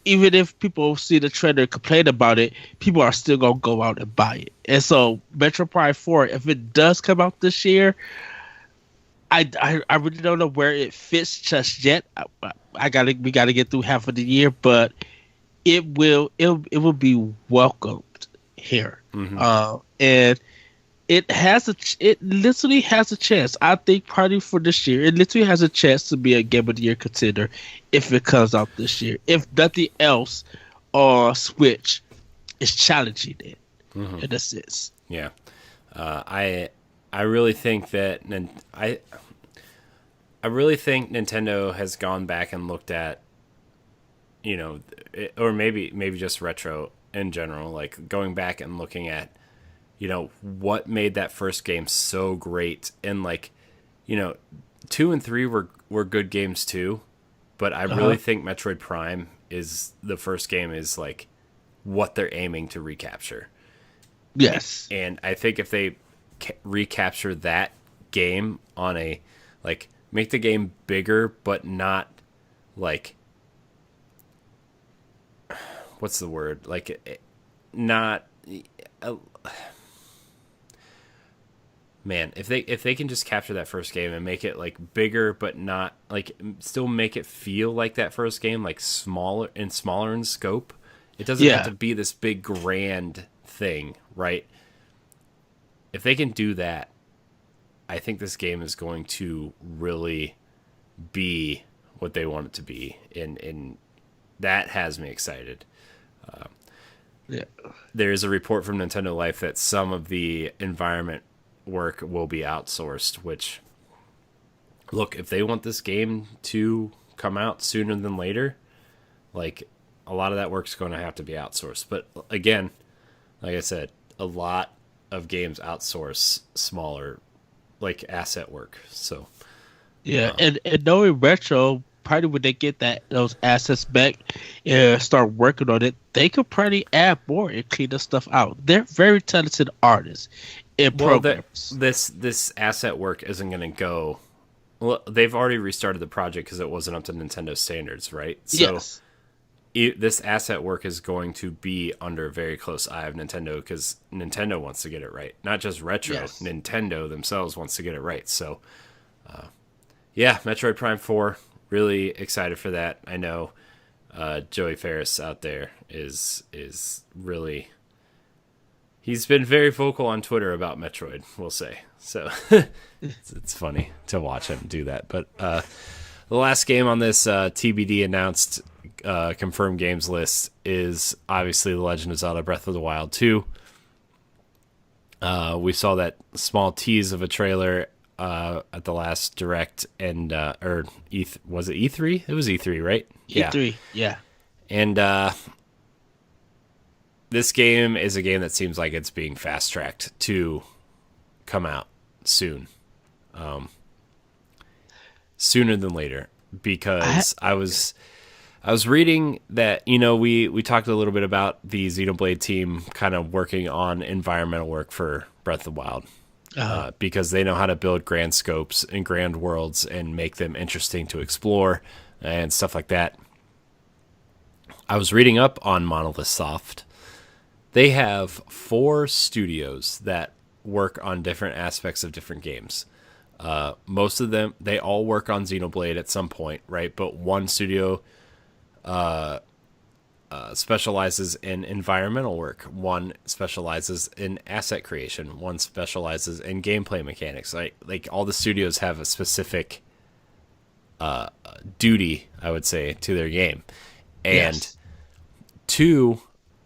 even if people see the trailer and complain about it, people are still going to go out and buy it. And so Metroid Prime 4, if it does come out this year, I really don't know where it fits just yet. We got to get through half of the year, but it will be welcomed here. Mm-hmm. And it literally has a chance. I think probably for this year, it literally has a chance to be a Game of the Year contender if it comes out this year. If nothing else, Switch is challenging it. in a sense. Yeah. I really think that I really think Nintendo has gone back and looked at, or maybe just retro in general, like going back and looking at, what made that first game so great, and like, 2 and 3 were good games too, but I really think Metroid Prime is the first game is like what they're aiming to recapture. Yes. And I think if they recapture that game on a, like, make the game bigger, but not like, what's the word? Like, not, man, if they can just capture that first game and make it like bigger, but not like, still make it feel like that first game, like smaller in scope. It doesn't have to be this big grand thing, right? If they can do that, I think this game is going to really be what they want it to be, and that has me excited. There is a report from Nintendo Life that some of the environment work will be outsourced, which, look, if they want this game to come out sooner than later, like, a lot of that work's going to have to be outsourced. But again, like I said, a lot of games outsource smaller, like, asset work. So and knowing retro, probably when they get those assets back and start working on it, they could probably add more and clean the stuff out. They're very talented artists and programmers. This asset work isn't going to go. Well, they've already restarted the project because it wasn't up to Nintendo standards, right? So this asset work is going to be under a very close eye of Nintendo, because Nintendo wants to get it right. Not just retro. Nintendo themselves wants to get it right. So, Metroid Prime 4, really excited for that. I know Joey Ferris out there is really... He's been very vocal on Twitter about Metroid, we'll say. So it's funny to watch him do that. But the last game on this TBD announced confirmed games list is obviously The Legend of Zelda Breath of the Wild 2. We saw that small tease of a trailer at the last Direct, and was it E3? It was E3, right? E3, yeah. And this game is a game that seems like it's being fast-tracked to come out soon. Sooner than later, because I was reading that, we talked a little bit about the Xenoblade team kind of working on environmental work for Breath of the Wild, because they know how to build grand scopes and grand worlds and make them interesting to explore and stuff like that. I was reading up on Monolith Soft. They have 4 studios that work on different aspects of different games. Most of them, they all work on Xenoblade at some point, right? But one studio specializes in environmental work. One specializes in asset creation. One specializes in gameplay mechanics. Like all the studios have a specific duty, I would say, to their game. And 2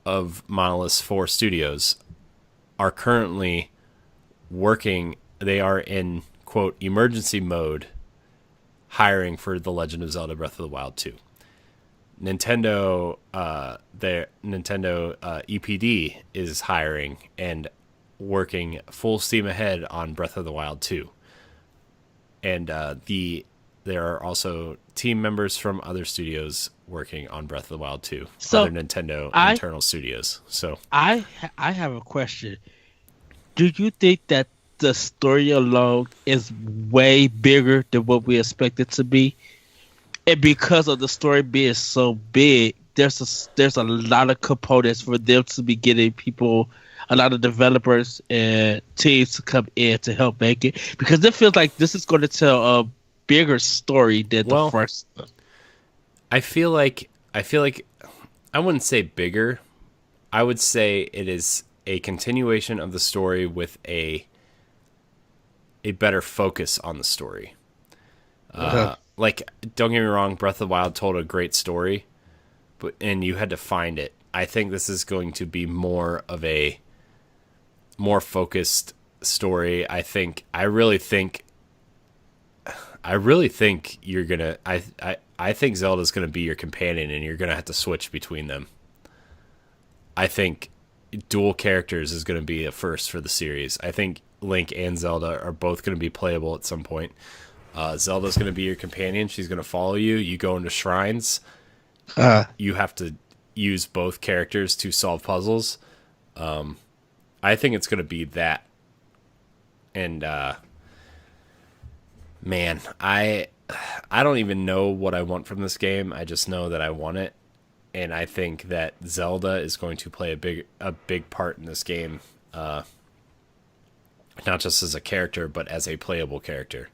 of Monolith's 4 studios are currently working. They are in, quote, emergency mode hiring for The Legend of Zelda Breath of the Wild 2. Nintendo EPD is hiring and working full steam ahead on Breath of the Wild 2. And there are also team members from other studios working on Breath of the Wild 2, so other Nintendo internal studios. So I have a question. Do you think that the story alone is way bigger than what we expect it to be? And because of the story being so big, there's a lot of components for them to be getting people, a lot of developers and teams to come in to help make it. Because it feels like this is going to tell a bigger story than the first one. I feel like I wouldn't say bigger. I would say it is a continuation of the story with a better focus on the story. Like, don't get me wrong, Breath of the Wild told a great story, and you had to find it. I think this is going to be more of a more focused story. I really think you're gonna. I think Zelda's gonna be your companion, and you're gonna have to switch between them. I think dual characters is gonna be a first for the series. I think Link and Zelda are both gonna be playable at some point. Zelda's gonna be your companion. She's gonna follow you. You go into shrines. You have to use both characters to solve puzzles. I think it's gonna be that. And man, I don't even know what I want from this game. I just know that I want it, and I think that Zelda is going to play a big part in this game, not just as a character, but as a playable character.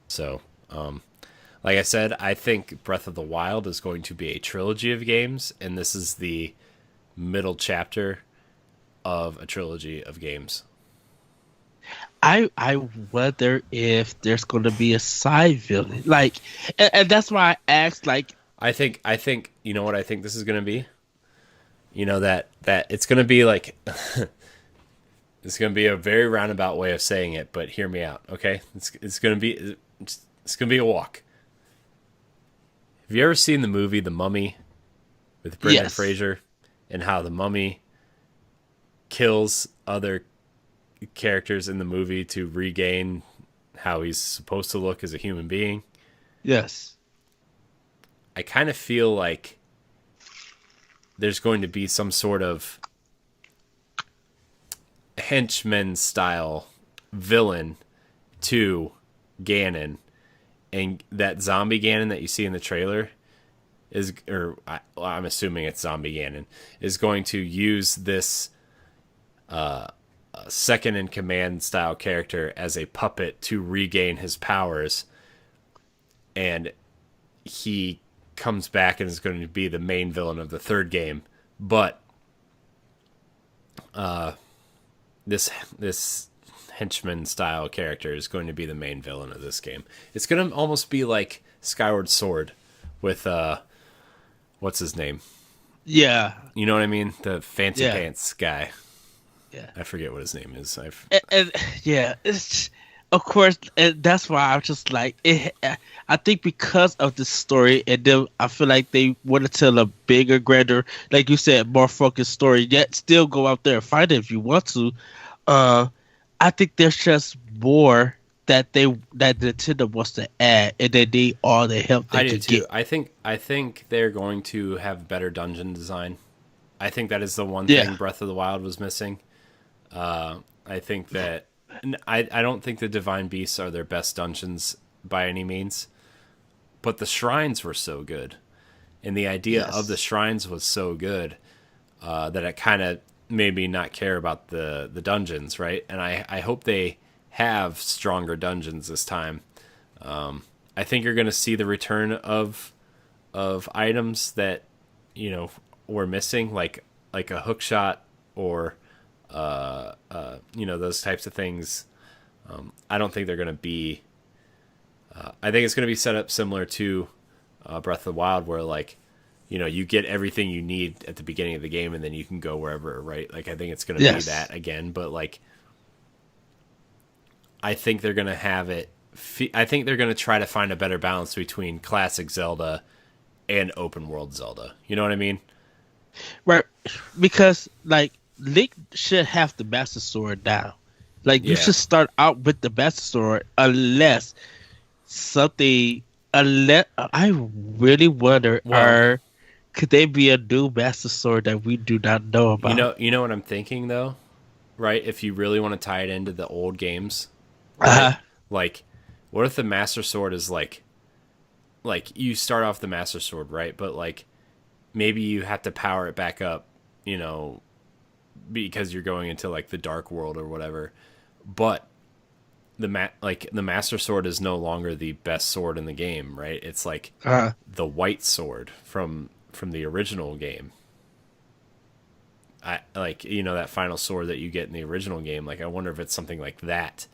So, like I said, I think Breath of the Wild is going to be a trilogy of games, and this is the middle chapter of a trilogy of games. I wonder if there's going to be a side villain, like, and that's why I asked, like, I think you know what I think this is going to be. You know that it's going to be like it's going to be a very roundabout way of saying it, but hear me out, okay? It's going to be a walk. Have you ever seen the movie The Mummy with Brendan yes, Fraser, and how the mummy kills other characters in the movie to regain how he's supposed to look as a human being? yes, I kind of feel like there's going to be some sort of henchman style villain to Ganon, and that zombie Ganon that you see in the trailer I'm assuming it's zombie Ganon, is going to use this second in command style character as a puppet to regain his powers, and he comes back and is going to be the main villain of the third game. But this henchman style character is going to be the main villain of this game. It's going to almost be like Skyward Sword with what's his name? yeah, You know what I mean? The fancy yeah, pants guy. yeah. I forget what his name is. And yeah, it's of course, and that's why I'm just like it. I think because of the story, and then I feel like they want to tell a bigger, grander, like you said, more focused story. Yet still go out there and fight it if you want to. I think there's just more that Nintendo wants to add, and they need all the help they I do can too. get. I think they're going to have better dungeon design. I think that is the one Yeah. thing Breath of the Wild was missing. I think that I don't think the Divine Beasts are their best dungeons by any means, but the shrines were so good, and the idea of the Yes. shrines was so good that it kind of made me not care about the dungeons, right? And I hope they have stronger dungeons this time. I think you're going to see the return of items that were missing, like a hook shot or those types of things. I don't think they're going to be. I think it's going to be set up similar to Breath of the Wild, where you get everything you need at the beginning of the game, and then you can go wherever, right? Like I think it's going to be Yes. that again, but I think they're going to have it. I think they're going to try to find a better balance between classic Zelda and open world Zelda. You know what I mean? Right, because like Link should have the Master Sword now. Like you Yeah. should start out with the Master Sword, unless something. Unless I really wonder, Well, could they be a new Master Sword that we do not know about? You know what I'm thinking though, right? If you really want to tie it into the old games, right? Uh, Like, what if the Master Sword is like you start off the Master Sword, right? But maybe you have to power it back up, because you're going into like the dark world or whatever. But the Master Sword is no longer the best sword in the game, right? It's like uh, the white sword from the original game. I that final sword that you get in the original game. Like I wonder if it's something like that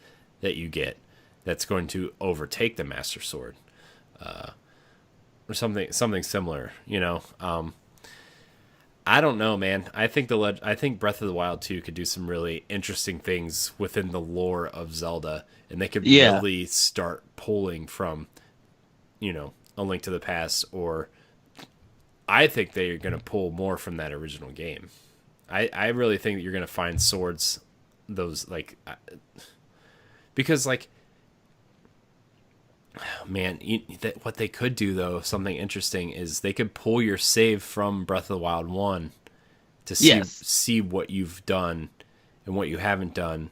you get that's going to overtake the Master Sword, or something similar. I don't know, man. I think Breath of the Wild 2 could do some really interesting things within the lore of Zelda, and they could Yeah. really start pulling from, A Link to the Past, or I think they're going to pull more from that original game. I really think that you're going to find swords, those, like, because, like, man, what they could do, though, something interesting, is they could pull your save from Breath of the Wild 1 to Yes. see what you've done and what you haven't done,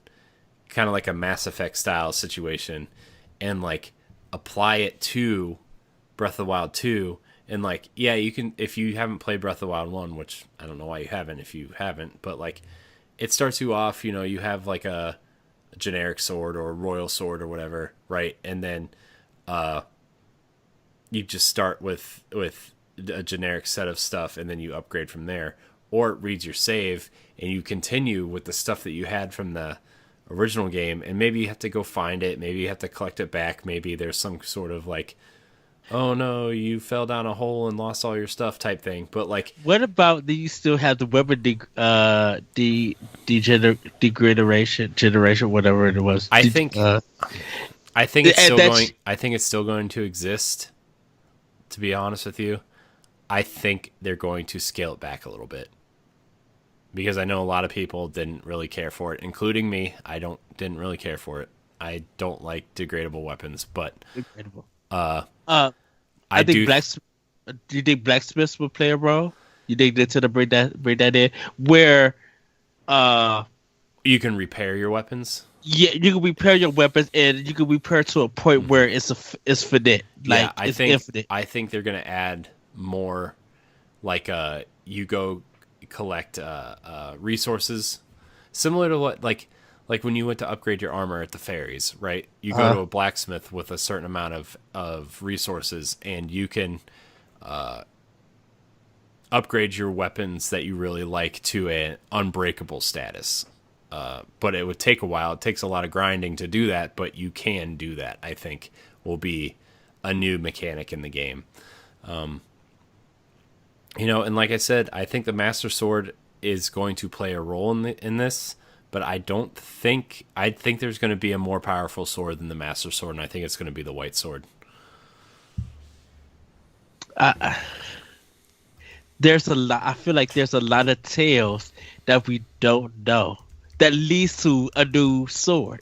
kind of like a Mass Effect style situation, and like apply it to Breath of the Wild 2. And like, yeah, you can, if you haven't played Breath of the Wild 1, which I don't know why you haven't if you haven't, but like it starts you off, you have like a generic sword or a royal sword or whatever, right? And then you just start with a generic set of stuff, and then you upgrade from there. Or it reads your save and you continue with the stuff that you had from the original game, and maybe you have to go find it, maybe you have to collect it back, maybe there's some sort of like, oh no, you fell down a hole and lost all your stuff type thing. But like, What about do you still have the weapon degradation generation, whatever it was? I think it's still that's- going. I think it's still going to exist. To be honest with you, I think they're going to scale it back a little bit, because I know a lot of people didn't really care for it, including me. Didn't really care for it. I don't like degradable weapons, but Incredible. uh, I I think do. do you think blacksmiths will play a role? You think they're to bring that in where You can repair your weapons. yeah, you can repair your weapons and you can repair to a point where it's finite, like Yeah, it's infinite. I think they're gonna add more, like you go collect resources, similar to what like when you went to upgrade your armor at the ferries, right? You go to a blacksmith with a certain amount of resources, and you can upgrade your weapons that you really like to an unbreakable status. But it would take a while. It takes a lot of grinding to do that, but you can do that. I think will be a new mechanic in the game. And like I said, I think the Master Sword is going to play a role in this, but I think there's going to be a more powerful sword than the Master Sword, and I think it's going to be the White Sword. There's a lot. I feel like there's a lot of tales that we don't know that leads to a new sword.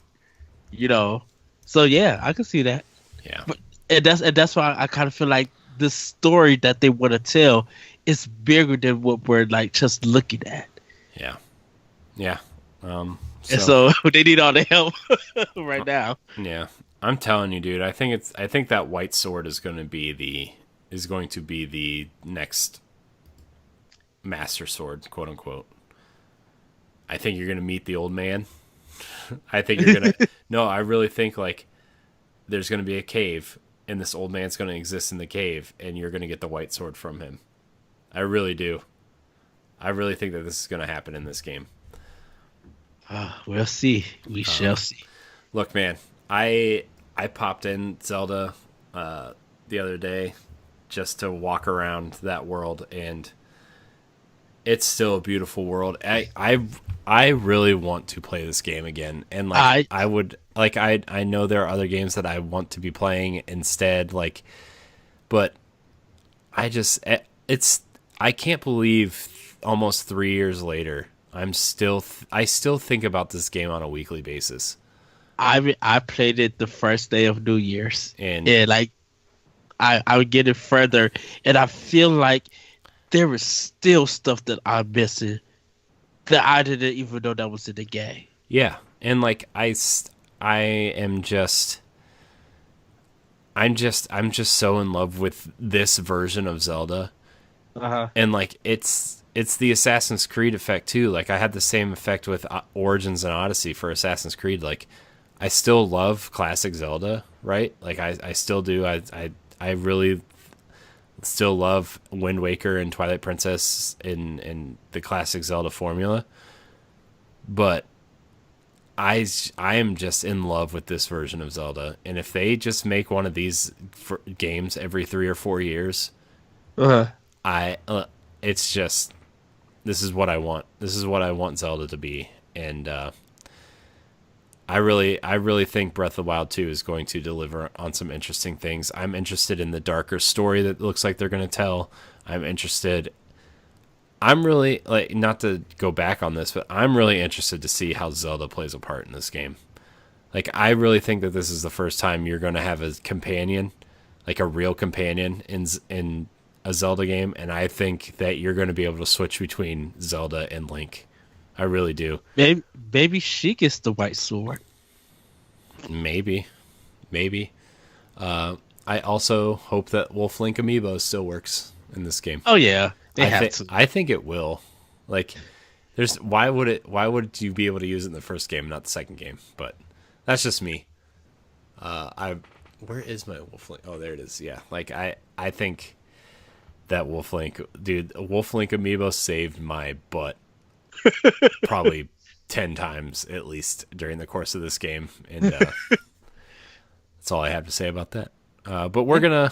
So yeah, I can see that. Yeah. But and that's why I kind of feel like the story that they want to tell is bigger than what we're like just looking at. Yeah. Yeah. And so they need all the help right now. Yeah. I'm telling you, dude, I think that White Sword is going to be the next Master Sword, quote unquote. I think you're going to meet the old man. I think you're going to no, I really think like there's going to be a cave, and this old man's going to exist in the cave, and you're going to get the White Sword from him. I really do. I really think that this is going to happen in this game. We'll see. We shall see. Look, man, I popped in Zelda the other day just to walk around that world, and it's still a beautiful world. I really want to play this game again, and like I would like I know there are other games that I want to be playing instead, like, but I can't believe almost 3 years later I still think about this game on a weekly basis. I played it the first day of New Year's, And like I would get it further, and I feel like there is still stuff that I'm missing that I didn't even know that was in the game. yeah, and like I'm just so in love with this version of Zelda. And like it's the Assassin's Creed effect too. Like I had the same effect with Origins and Odyssey for Assassin's Creed. Like I still love classic Zelda, right? Like I still do. I really still love Wind Waker and Twilight Princess in the classic Zelda formula. But I am just in love with this version of Zelda, and if they just make one of these games every 3 or 4 years, it's just this is what I want. This is what I want Zelda to be, and I really think Breath of the Wild 2 is going to deliver on some interesting things. I'm interested in the darker story that looks like they're going to tell. I'm really, like, not to go back on this, but I'm really interested to see how Zelda plays a part in this game. Like, I really think that this is the first time you're going to have a companion, like a real companion in a Zelda game, and I think that you're going to be able to switch between Zelda and Link. I really do. Maybe she gets the white sword. Maybe. I also hope that Wolf Link Amiibo still works in this game. Oh yeah, they have to. I think it will. Like, why would you be able to use it in the first game, not the second game? But that's just me. Where is my Wolf Link? Oh, there it is. Yeah. Like, I think that Wolf Link, dude, Wolf Link Amiibo saved my butt probably 10 times at least during the course of this game, and that's all I have to say about that. But we're gonna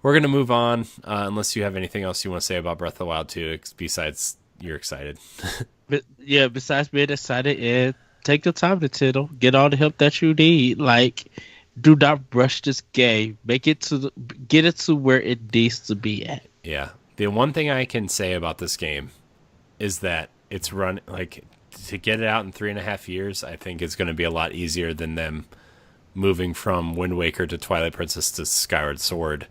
move on, unless you have anything else you want to say about Breath of the Wild 2 besides you're excited. But yeah, besides being excited, yeah, take your time, Nintendo. Get all the help that you need. Like, do not rush this game. Get it to where it needs to be at. Yeah. The one thing I can say about this game is that it's run, like, to get it out in 3.5 years, I think is going to be a lot easier than them moving from Wind Waker to Twilight Princess to Skyward Sword.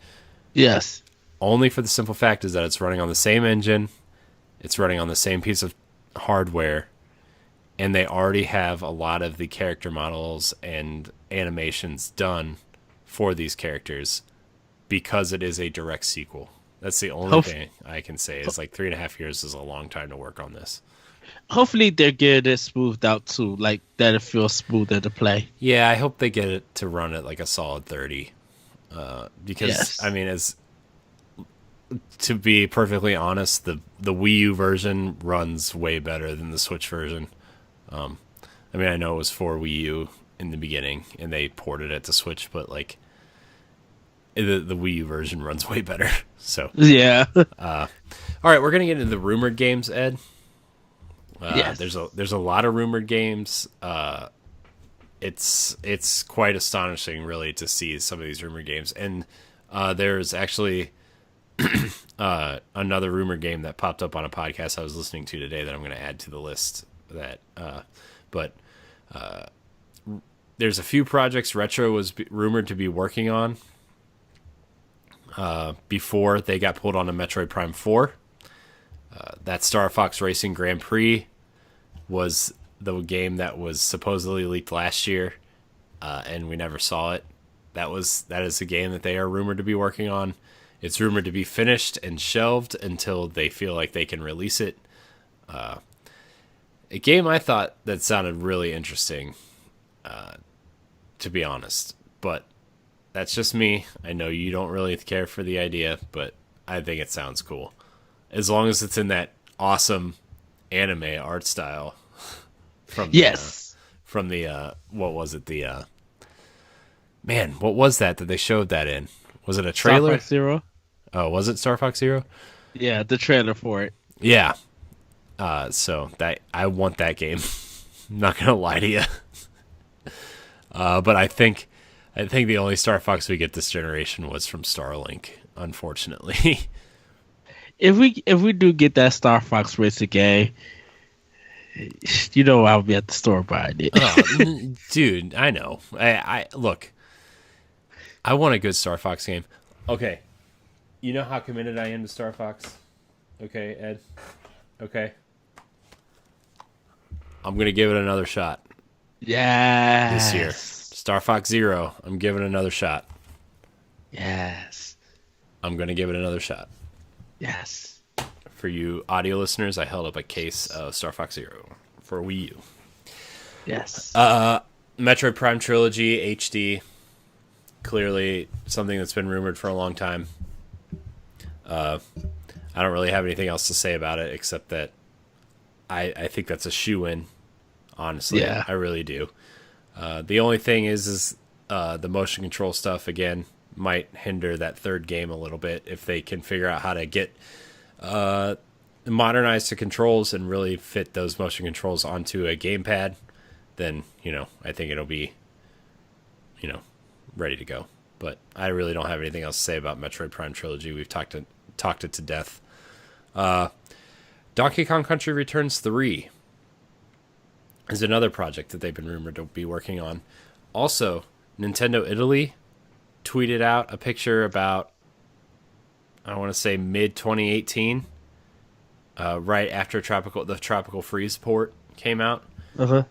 Yes. Only for the simple fact is that it's running on the same engine, it's running on the same piece of hardware, and they already have a lot of the character models and animations done for these characters because it is a direct sequel. That's the only thing I can say is, like, 3.5 years is a long time to work on this. Hopefully they're getting it smoothed out too, like that it feels smoother to play. Yeah, I hope they get it to run at like a solid 30. Because, yes. I mean, to be perfectly honest, the Wii U version runs way better than the Switch version. I mean, I know it was for Wii U in the beginning, and they ported it to Switch, but, like, the Wii U version runs way better. So yeah. All right, we're gonna get into the rumored games, Ed. Yes. There's a lot of rumored games. It's quite astonishing, really, to see some of these rumored games. And there's actually another rumored game that popped up on a podcast I was listening to today that I'm going to add to the list. But there's a few projects Retro was rumored to be working on before they got pulled on to Metroid Prime 4. That Star Fox Racing Grand Prix was the game that was supposedly leaked last year, and we never saw it. That is the game that they are rumored to be working on. It's rumored to be finished and shelved until they feel like they can release it. A game I thought that sounded really interesting, to be honest. But that's just me. I know you don't really care for the idea, but I think it sounds cool. As long as it's in that awesome anime art style from the what was it, what was that they showed that in? Was it a trailer? Star Fox Zero. Oh, was it Star Fox Zero? Yeah, the trailer for it. Yeah. So that I want that game. I'm not gonna lie to you. But I think the only Star Fox we get this generation was from Starlink, unfortunately. If we do get that Star Fox Racing game, you know I'll be at the store buying it. Oh, dude, I know. I look. I want a good Star Fox game. Okay, you know how committed I am to Star Fox. Okay, Ed. Okay, I'm gonna give it another shot. Yeah. This year, Star Fox Zero. I'm giving it another shot. Yes. I'm gonna give it another shot. Yes. For you audio listeners, I held up a case of Star Fox Zero for Wii U. Yes. Metroid Prime Trilogy HD. Clearly something that's been rumored for a long time. I don't really have anything else to say about it except that I think that's a shoo-in, honestly. Yeah. I really do. The only thing is the motion control stuff, again, might hinder that third game a little bit if they can figure out how to get modernize the controls and really fit those motion controls onto a gamepad, then, I think it'll be, ready to go. But I really don't have anything else to say about Metroid Prime Trilogy. We've talked it to death. Donkey Kong Country Returns 3 is another project that they've been rumored to be working on. Also, Nintendo Italy tweeted out a picture about, I want to say mid-2018, right after the Tropical Freeze port came out. It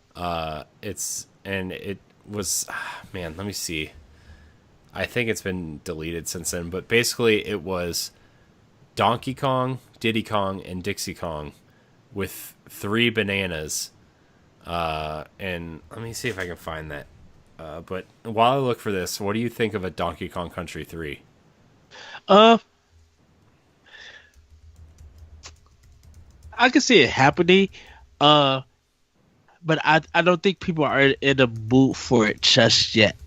was, man, let me see. I think it's been deleted since then, but basically it was Donkey Kong, Diddy Kong, and Dixie Kong with 3 bananas. And let me see if I can find that. But while I look for this, what do you think of a Donkey Kong Country 3? I can see it happening. But I don't think people are in the mood for it just yet.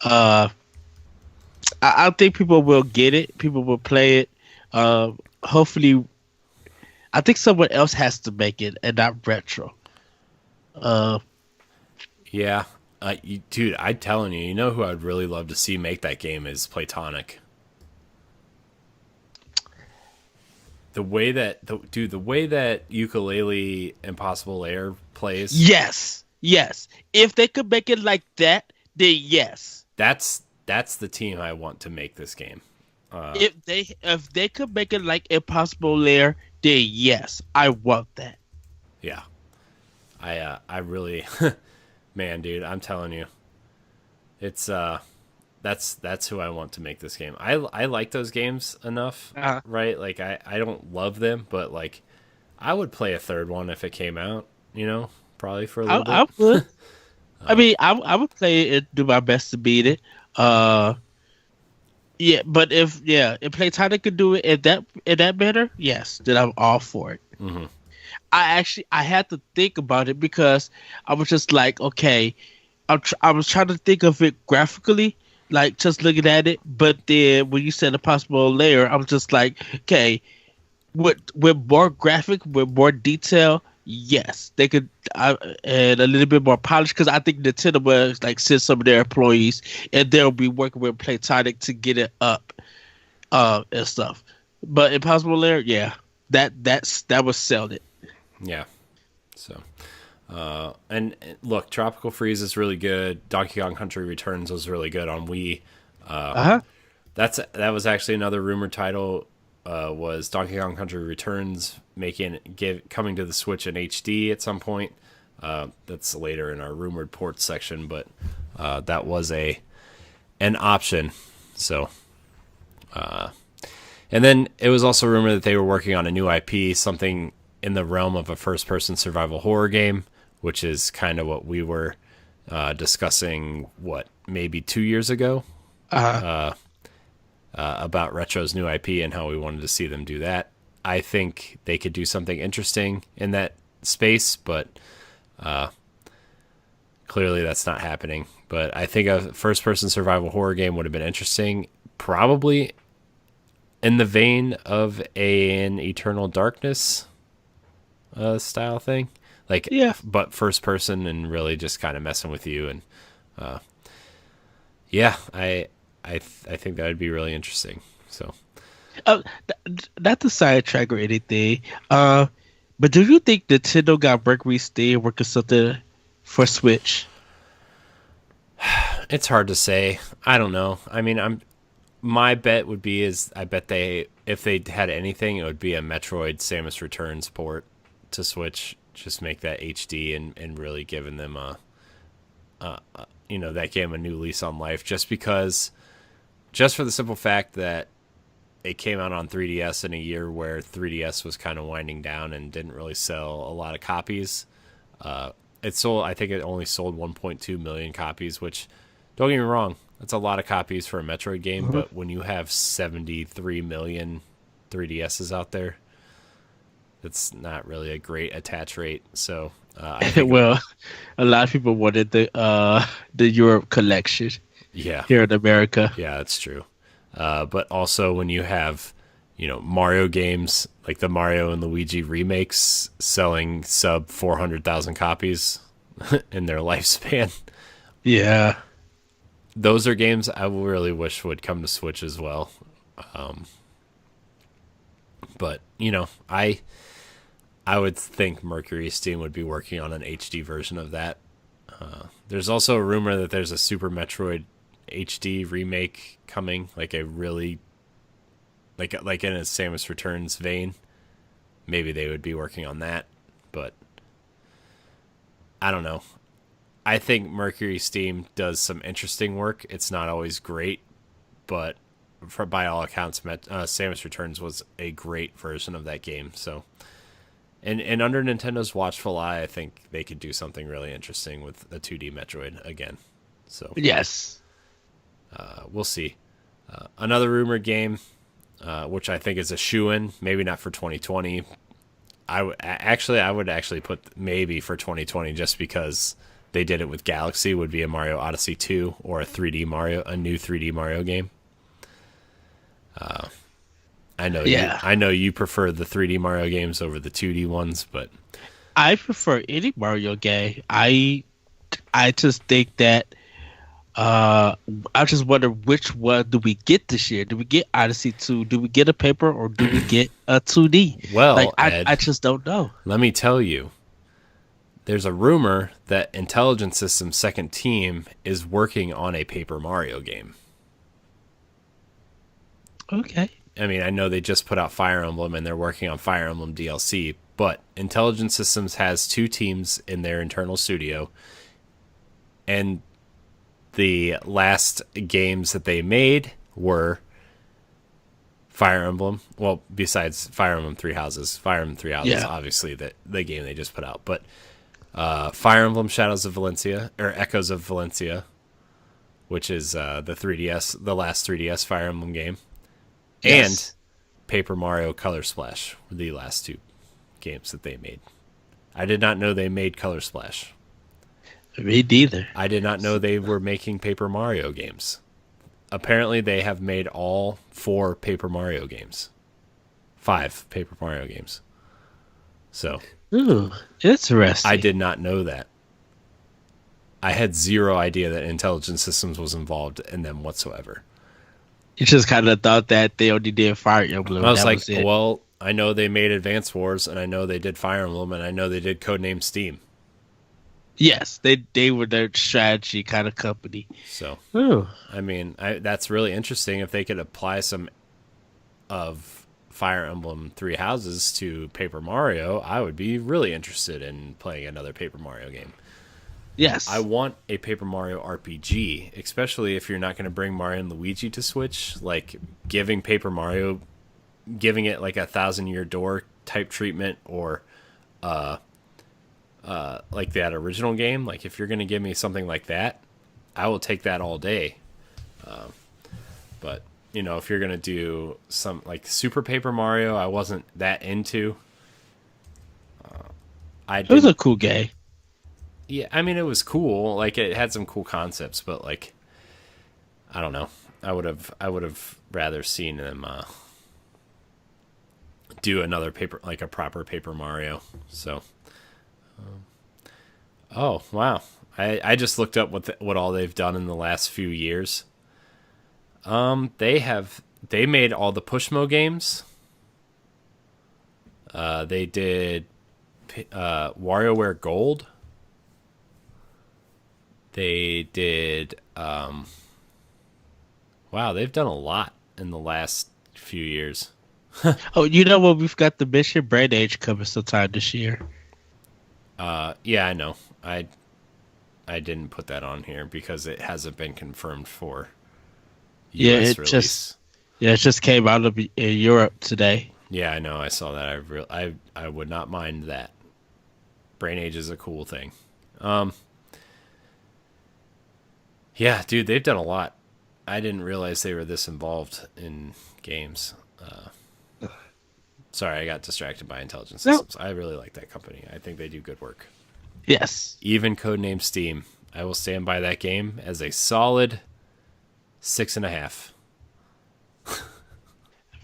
I think people will get it. People will play it. Hopefully, I think someone else has to make it and not Retro. Yeah. Dude, I'm telling you, who I'd really love to see make that game is Platonic. The way that Ukulele Impossible Lair plays. Yes. If they could make it like that, then yes. That's the team I want to make this game. If they could make it like Impossible Lair, then yes, I want that. Yeah, I really, man, dude, I'm telling you, it's that's who I want to make this game. I like those games enough, right? Like I don't love them, but like I would play a third one if it came out. Probably for a little bit. I would. I mean, I would play it and do my best to beat it. Yeah, but if Platonic could do it in that manner, yes, then I'm all for it. Mm-hmm. I had to think about it because I was just like, okay, I was trying to think of it graphically, like just looking at it. But then when you said Impossible Layer, I was just like, okay, with more graphic, with more detail. Yes, they could, and a little bit more polished because I think Nintendo will like send some of their employees and they'll be working with Platonic to get it up, and stuff. But Impossible Lair, yeah, that was sold it. Yeah. So, and look, Tropical Freeze is really good. Donkey Kong Country Returns was really good on Wii. That was actually another rumored title. Was Donkey Kong Country Returns coming to the Switch in HD at some point? That's later in our rumored ports section, but that was an option. So, and then it was also rumored that they were working on a new IP, something in the realm of a first-person survival horror game, which is kind of what we were discussing. Maybe 2 years ago. About Retro's new IP and how we wanted to see them do that. I think they could do something interesting in that space, but clearly that's not happening. But I think a first-person survival horror game would have been interesting, probably in the vein of an Eternal Darkness style thing. Like, yeah, but first person and really just kind of messing with you. And yeah, I think that would be really interesting. So, not to sidetrack or anything, but do you think Nintendo got Mercury Steam working something for Switch? It's hard to say. I don't know. I mean, my bet would be I bet if they had anything, it would be a Metroid Samus Returns port to Switch. Just make that HD and really giving them that game a new lease on life. Just for the simple fact that it came out on 3DS in a year where 3DS was kind of winding down and didn't really sell a lot of copies. It sold, I think it only sold 1.2 million copies, which, don't get me wrong, that's a lot of copies for a Metroid game, but when you have 73 million 3DSs out there, it's not really a great attach rate. So, well, a lot of people wanted the Europe collection. Yeah. Here in America. Yeah, that's true. But also when you have Mario games like the Mario and Luigi remakes selling sub 400,000 copies in their lifespan. Yeah. Those are games I really wish would come to Switch as well. But I would think Mercury Steam would be working on an HD version of that. There's also a rumor that there's a Super Metroid HD remake coming, like a really like in a Samus Returns vein. Maybe they would be working on that, but I don't know. I think Mercury Steam does some interesting work. It's not always great, but by all accounts, Samus Returns was a great version of that game. So, and under Nintendo's watchful eye, I think they could do something really interesting with a 2D Metroid again. So Yes. We'll see. Another rumored game, which I think is a shoo-in, maybe not for 2020. I would actually put maybe for 2020 just because they did it with Galaxy, would be a Mario Odyssey 2 or a new 3D Mario game. I know you prefer the 3D Mario games over the 2D ones, but I prefer any Mario game. I just think that I just wonder which one do we get this year? Do we get Odyssey 2? Do we get a paper or do we get a 2D? Well, I just don't know. Let me tell you. There's a rumor that Intelligent Systems' second team is working on a Paper Mario game. Okay. I mean, I know they just put out Fire Emblem and they're working on Fire Emblem DLC, but Intelligent Systems has two teams in their internal studio, and the last games that they made were Fire Emblem. Well, besides Fire Emblem Three Houses. Fire Emblem Three Houses, obviously, the game they just put out, but Fire Emblem Shadows of Valencia, or Echoes of Valencia, which is the last 3DS Fire Emblem game, and Paper Mario Color Splash were the last two games that they made. I did not know they made Color Splash. Me neither. I did not know they were making Paper Mario games. Apparently, they have made all 4 Paper Mario games. 5 Paper Mario games. So, Ooh, interesting. I did not know that. I had zero idea that Intelligent Systems was involved in them whatsoever. You just kind of thought that they only did Fire Emblem. I was like, well, I know they made Advance Wars, and I know they did Fire Emblem, and I know they did Codename Steam. Yes, they were their strategy kind of company. So, Ooh. I mean, that's really interesting. If they could apply some of Fire Emblem Three Houses to Paper Mario, I would be really interested in playing another Paper Mario game. Yes. I want a Paper Mario RPG, especially if you're not going to bring Mario and Luigi to Switch. Like, giving Paper Mario, giving it like a 1,000-Year Door type treatment, or like that original game. Like, if you're going to give me something like that, I will take that all day. But, if you're going to do some, like, Super Paper Mario, I wasn't that into. It was a cool game. Yeah, I mean, it was cool. Like, it had some cool concepts, but, like, I don't know. I would have rather seen them do another a proper Paper Mario. So, oh wow! I just looked up what all they've done in the last few years. They made all the Pushmo games. They did WarioWare Gold. They did wow, they've done a lot in the last few years. Oh, you know what? We've got the Mission Brain Age coming sometime this year. Yeah, I know. I didn't put that on here because it hasn't been confirmed for US release. It just came out of Europe today. Yeah, I know. I saw that. I would not mind that. Brain Age is a cool thing. Yeah, dude, they've done a lot. I didn't realize they were this involved in games. Sorry, I got distracted by Intelligent Systems. I really like that company. I think they do good work. Yes. Even Codename Steam. I will stand by that game as a solid 6.5.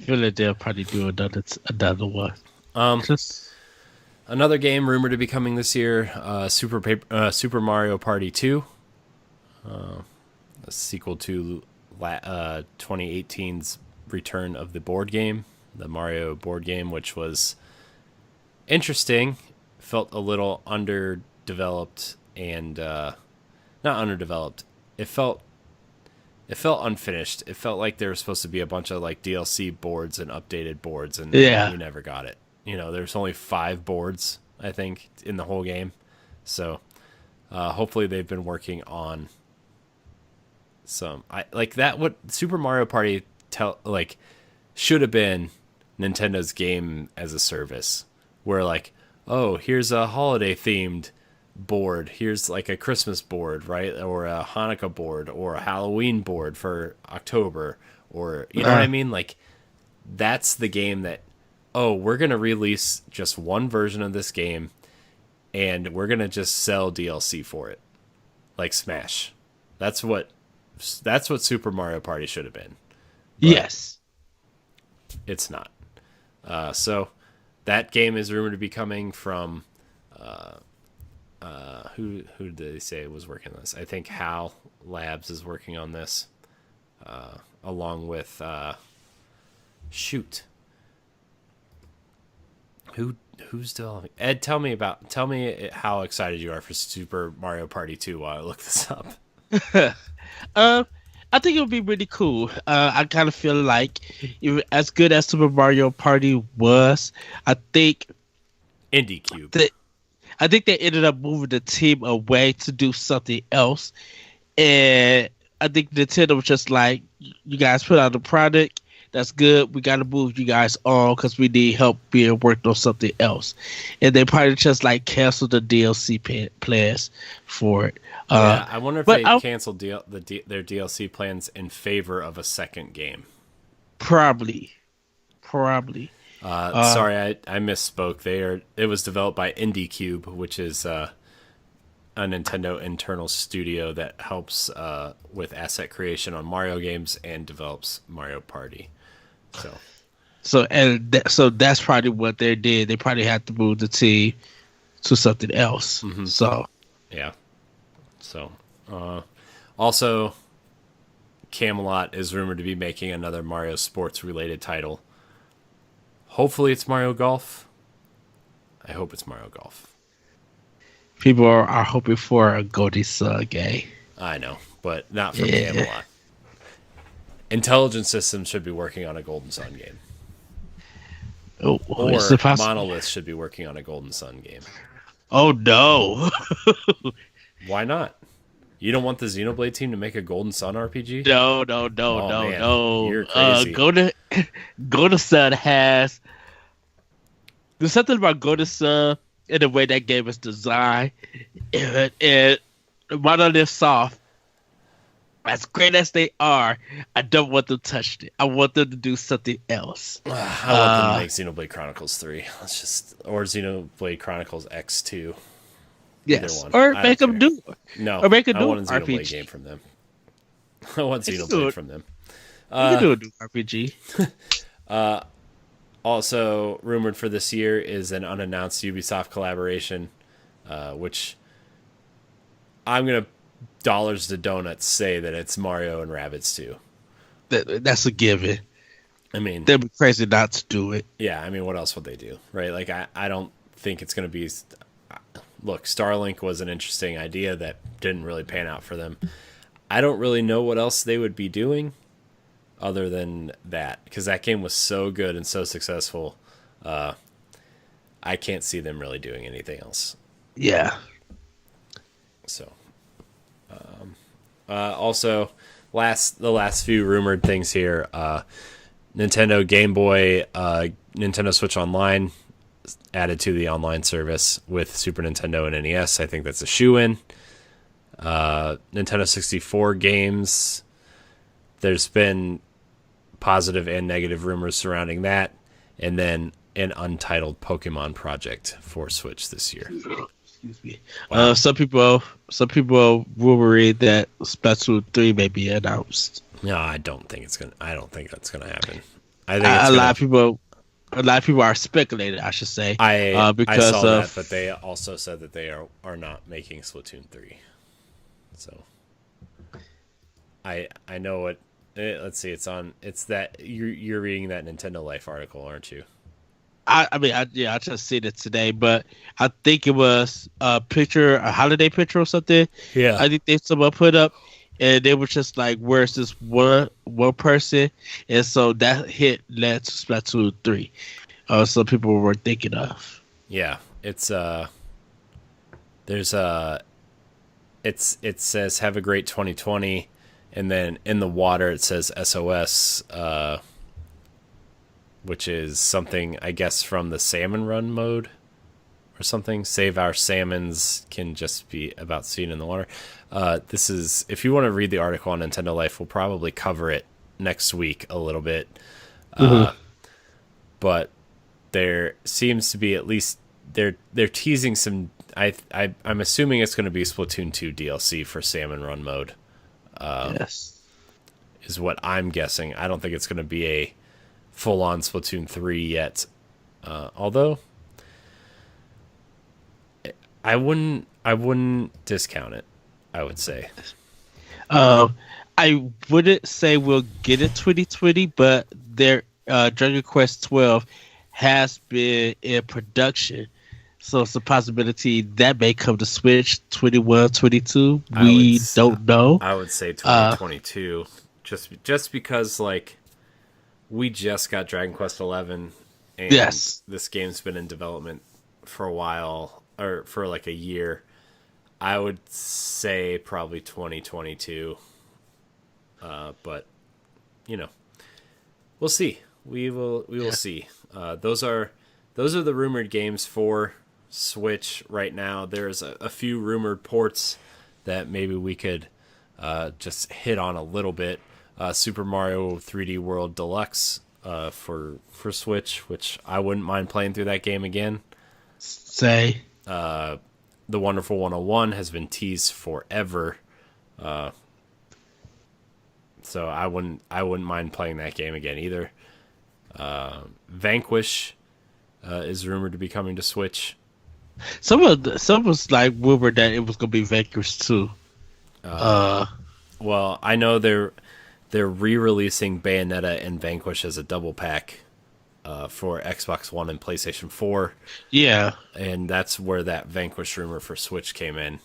feel like they'll probably do another one. Just Another game rumored to be coming this year, Super Mario Party 2, a sequel to 2018's return of the board game, the Mario board game, which was interesting, felt a little underdeveloped and not underdeveloped. It felt unfinished. It felt like there was supposed to be a bunch of like DLC boards and updated boards, and we never got it. There's only 5 boards, I think, in the whole game. So hopefully they've been working on some. What Super Mario Party should have been Nintendo's game as a service, where like, oh, here's a holiday themed board, here's like a Christmas board, right, or a Hanukkah board, or a Halloween board for October, or you know what I mean? Like, that's the game that, oh, we're gonna release just one version of this game, and we're gonna just sell DLC for it, like Smash. That's what Super Mario Party should have been. But yes, it's not. So that game is rumored to be coming from who did they say was working on this? I think HAL Labs is working on this, along with who's developing? Ed, tell me how excited you are for Super Mario Party 2 while I look this up. I think it would be really cool. I kind of feel like as good as Super Mario Party was, I think IndieCube. I think they ended up moving the team away to do something else, and I think Nintendo was just like, "You guys put out a product that's good. We got to move you guys on because we need help being worked on something else," and they probably just like canceled the DLC plans for it. I wonder if they canceled their DLC plans in favor of a second game. Probably. Sorry, I misspoke. It was developed by IndieCube, which is a Nintendo internal studio that helps with asset creation on Mario games and develops Mario Party. So that's probably what they did. They probably had to move the team to something else. Mm-hmm. So yeah. So also, Camelot is rumored to be making another Mario sports related title. Hopefully it's Mario Golf. I hope it's Mario Golf. People are hoping for a Golden Sun game. I know, but not from Camelot. Intelligent Systems should be working on a Golden Sun game. Or Monolith should be working on a Golden Sun game. Oh no! Why not? You don't want the Xenoblade team to make a Golden Sun RPG? No. You're crazy. Golden Sun has... There's something about Golden Sun in the way that game is designed. And Monolith Soft, as great as they are, I don't want them to touch it. I want them to do something else. I want them to make Xenoblade Chronicles 3. Or Xenoblade Chronicles X2. Yes, or make them do. No, or make a I new want a Xenoblade RPG game from them. I want Xenoblade from them. You can do a new RPG. Also rumored for this year is an unannounced Ubisoft collaboration, which I'm gonna dollars to donuts say that it's Mario and Rabbids 2. That's a given. I mean, they'd be crazy not to do it. Yeah, I mean, what else would they do, right? Like, I don't think it's gonna be. Look, Starlink was an interesting idea that didn't really pan out for them. I don't really know what else they would be doing other than that, because that game was so good and so successful. I can't see them really doing anything else. Yeah. So, also, the last few rumored things here: Nintendo Game Boy, Nintendo Switch Online added to the online service with Super Nintendo and NES. I think that's a shoo-in. Nintendo 64 games. There's been positive and negative rumors surrounding that, and then an untitled Pokemon project for Switch this year. Excuse me. Wow. Some people rumoring that Splatoon 3 may be announced. No, I don't think that's gonna happen. I think it's a lot of people are speculating, I should say, I because saw of that, but they also said that they are not making Splatoon 3. So I know what. Let's see. It's that you're reading that Nintendo Life article, aren't you? I just seen it today, but I think it was a holiday picture or something. Yeah. I think someone put up, and they were just like, "Where's this one person?" And so that hit led to Splatoon 3. Some people were thinking of. Yeah. It's there's it says have a great 2020, and then in the water it says SOS, which is something I guess from the salmon run mode or something. Save our salmons can just be about seen in the water. This is, if you want to read the article on Nintendo Life, we'll probably cover it next week a little bit. But there seems to be, at least they're teasing some. I'm assuming it's going to be Splatoon 2 DLC for Salmon Run mode. Yes, is what I'm guessing. I don't think it's going to be a full-on Splatoon 3 yet. Although I wouldn't discount it, I would say. I wouldn't say we'll get it 2020, but their Dragon Quest 12 has been in production. So it's a possibility that may come to Switch 21, 22. We don't know. I would say 2022, just because like we just got Dragon Quest 11, and yes, this game's been in development for a while, or for like a year. I would say probably 2022. But you know, we'll see. We will see. Those are the rumored games for Switch right now. There's a few rumored ports that maybe we could just hit on a little bit. Super Mario 3D World Deluxe for Switch, which I wouldn't mind playing through that game again. Say The Wonderful 101 has been teased forever. So I wouldn't mind playing that game again either. Vanquish is rumored to be coming to Switch. some was like rumored that it was gonna be Vanquish too. Well, I know they're re-releasing Bayonetta and Vanquish as a double pack for Xbox One and PlayStation 4. Yeah, And that's where that Vanquish rumor for Switch came in.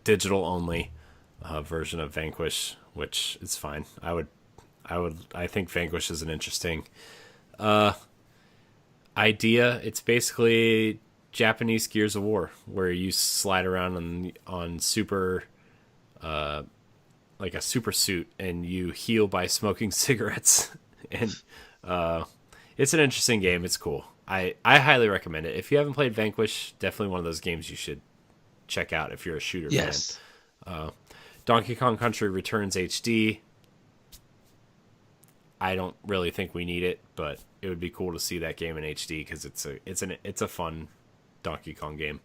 Digital only version of Vanquish, which is fine. I think Vanquish is an interesting idea. It's basically Japanese Gears of War, where you slide around on super, like a super suit, and you heal by smoking cigarettes. And it's an interesting game. It's cool. I highly recommend it. If you haven't played Vanquish, definitely one of those games you should check out if you're a shooter fan. Donkey Kong Country Returns HD. I don't really think we need it, but it would be cool to see that game in HD because it's a fun Donkey Kong game.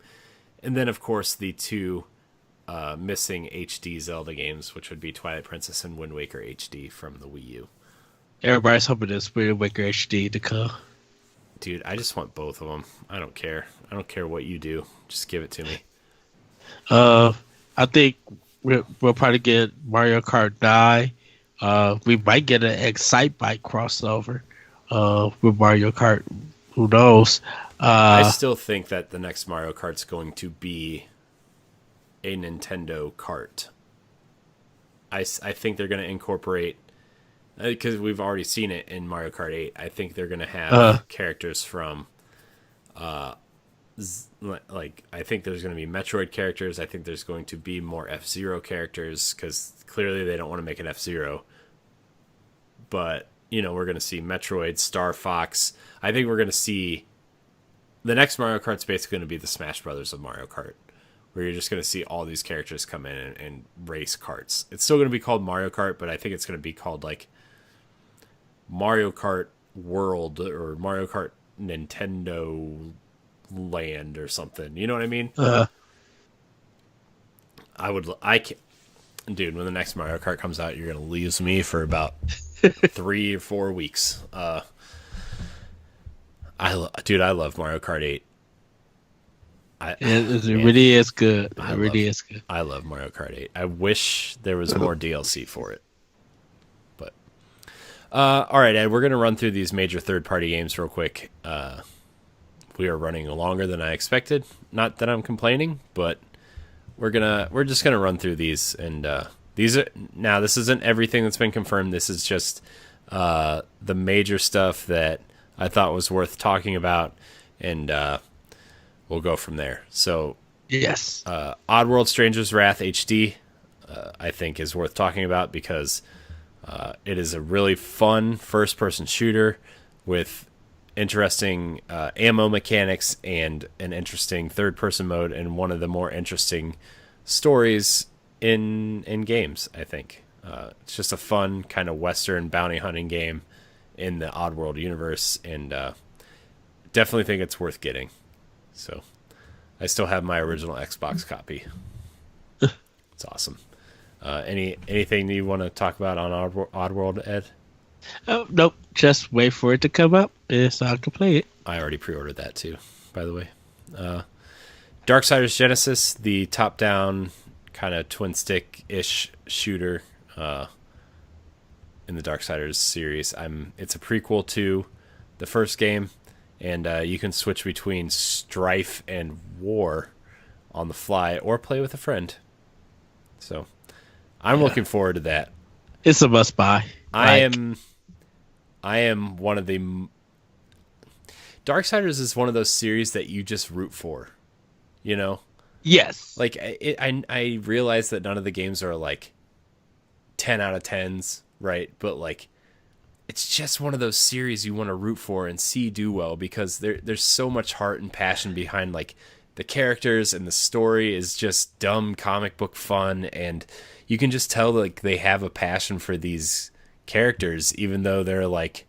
And then of course the two missing HD Zelda games, which would be Twilight Princess and Wind Waker HD from the Wii U. everybody's hoping this Wind Waker HD to come. Dude, I just want both of them. I don't care. I don't care what you do. Just give it to me. I think we'll probably get Mario Kart 9. We might get an Excite Bike crossover with Mario Kart. Who knows? I still think that the next Mario Kart's going to be a Nintendo kart. I think they're going to incorporate, because we've already seen it in Mario Kart 8. I think they're going to have characters from, I think there's going to be Metroid characters. I think there's going to be more F-Zero characters, because clearly they don't want to make an F-Zero. But, we're going to see Metroid, Star Fox. I think we're going to see, the next Mario Kart's basically going to be the Smash Brothers of Mario Kart, where you're just going to see all these characters come in and race karts. It's still going to be called Mario Kart, but I think it's going to be called like Mario Kart World or Mario Kart Nintendo Land or something. You know what I mean? Dude, when the next Mario Kart comes out, you're gonna lose me for about 3 or 4 weeks. I love Mario Kart 8. It really is good. It really is good. I love Mario Kart 8. I wish there was more DLC for it. But all right, Ed, we're gonna run through these major third-party games real quick. We are running longer than I expected. Not that I'm complaining, but we're just gonna run through these, and this isn't everything that's been confirmed. This is just the major stuff that I thought was worth talking about, and we'll go from there. So yes, Oddworld Stranger's Wrath HD I think is worth talking about because it is a really fun first-person shooter with interesting ammo mechanics and an interesting third-person mode, and one of the more interesting stories in games, I think. It's just a fun kind of Western bounty hunting game in the Oddworld universe, and definitely think it's worth getting. So I still have my original Xbox copy. It's awesome. Anything you want to talk about on Oddworld, Ed? Oh, nope. Just wait for it to come up so I can play it. I already pre-ordered that too, by the way. Darksiders Genesis, the top-down kind of twin-stick-ish shooter in the Darksiders series. It's a prequel to the first game, and you can switch between Strife and War on the fly or play with a friend. So I'm looking forward to that. It's a must-buy. I am one of the... Darksiders is one of those series that you just root for, you know? Yes. Like, I realize that none of the games are, like, 10 out of 10s, right? But, like, it's just one of those series you want to root for and see do well because there's so much heart and passion behind, like, the characters, and the story is just dumb comic book fun, and you can just tell, like, they have a passion for these characters, even though they're like,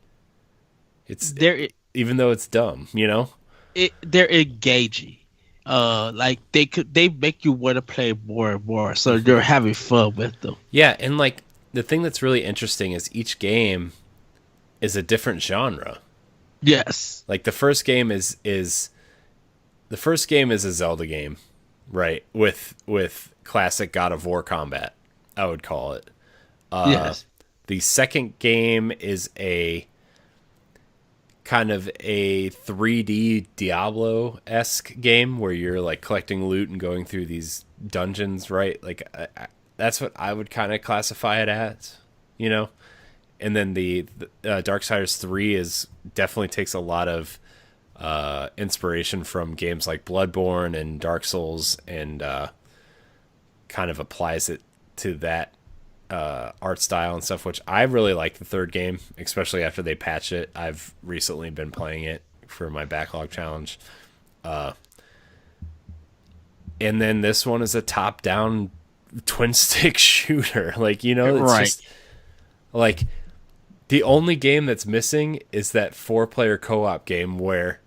even though it's dumb, you know. They're engaging. Like they make you want to play more and more, so you're having fun with them. Yeah, and like the thing that's really interesting is each game is a different genre. Yes, like the first game is a Zelda game, right? With classic God of War combat, I would call it. Yes. The second game is a kind of a 3D Diablo-esque game where you're like collecting loot and going through these dungeons, right? Like that's what I would kind of classify it as, you know? And then the Darksiders 3 definitely takes a lot of inspiration from games like Bloodborne and Dark Souls, and kind of applies it to that art style and stuff, which I really like the third game, especially after they patch it. I've recently been playing it for my backlog challenge. And then this one is a top-down twin-stick shooter. Like, you know, it's right. just like the only game that's missing is that 4-player co-op game where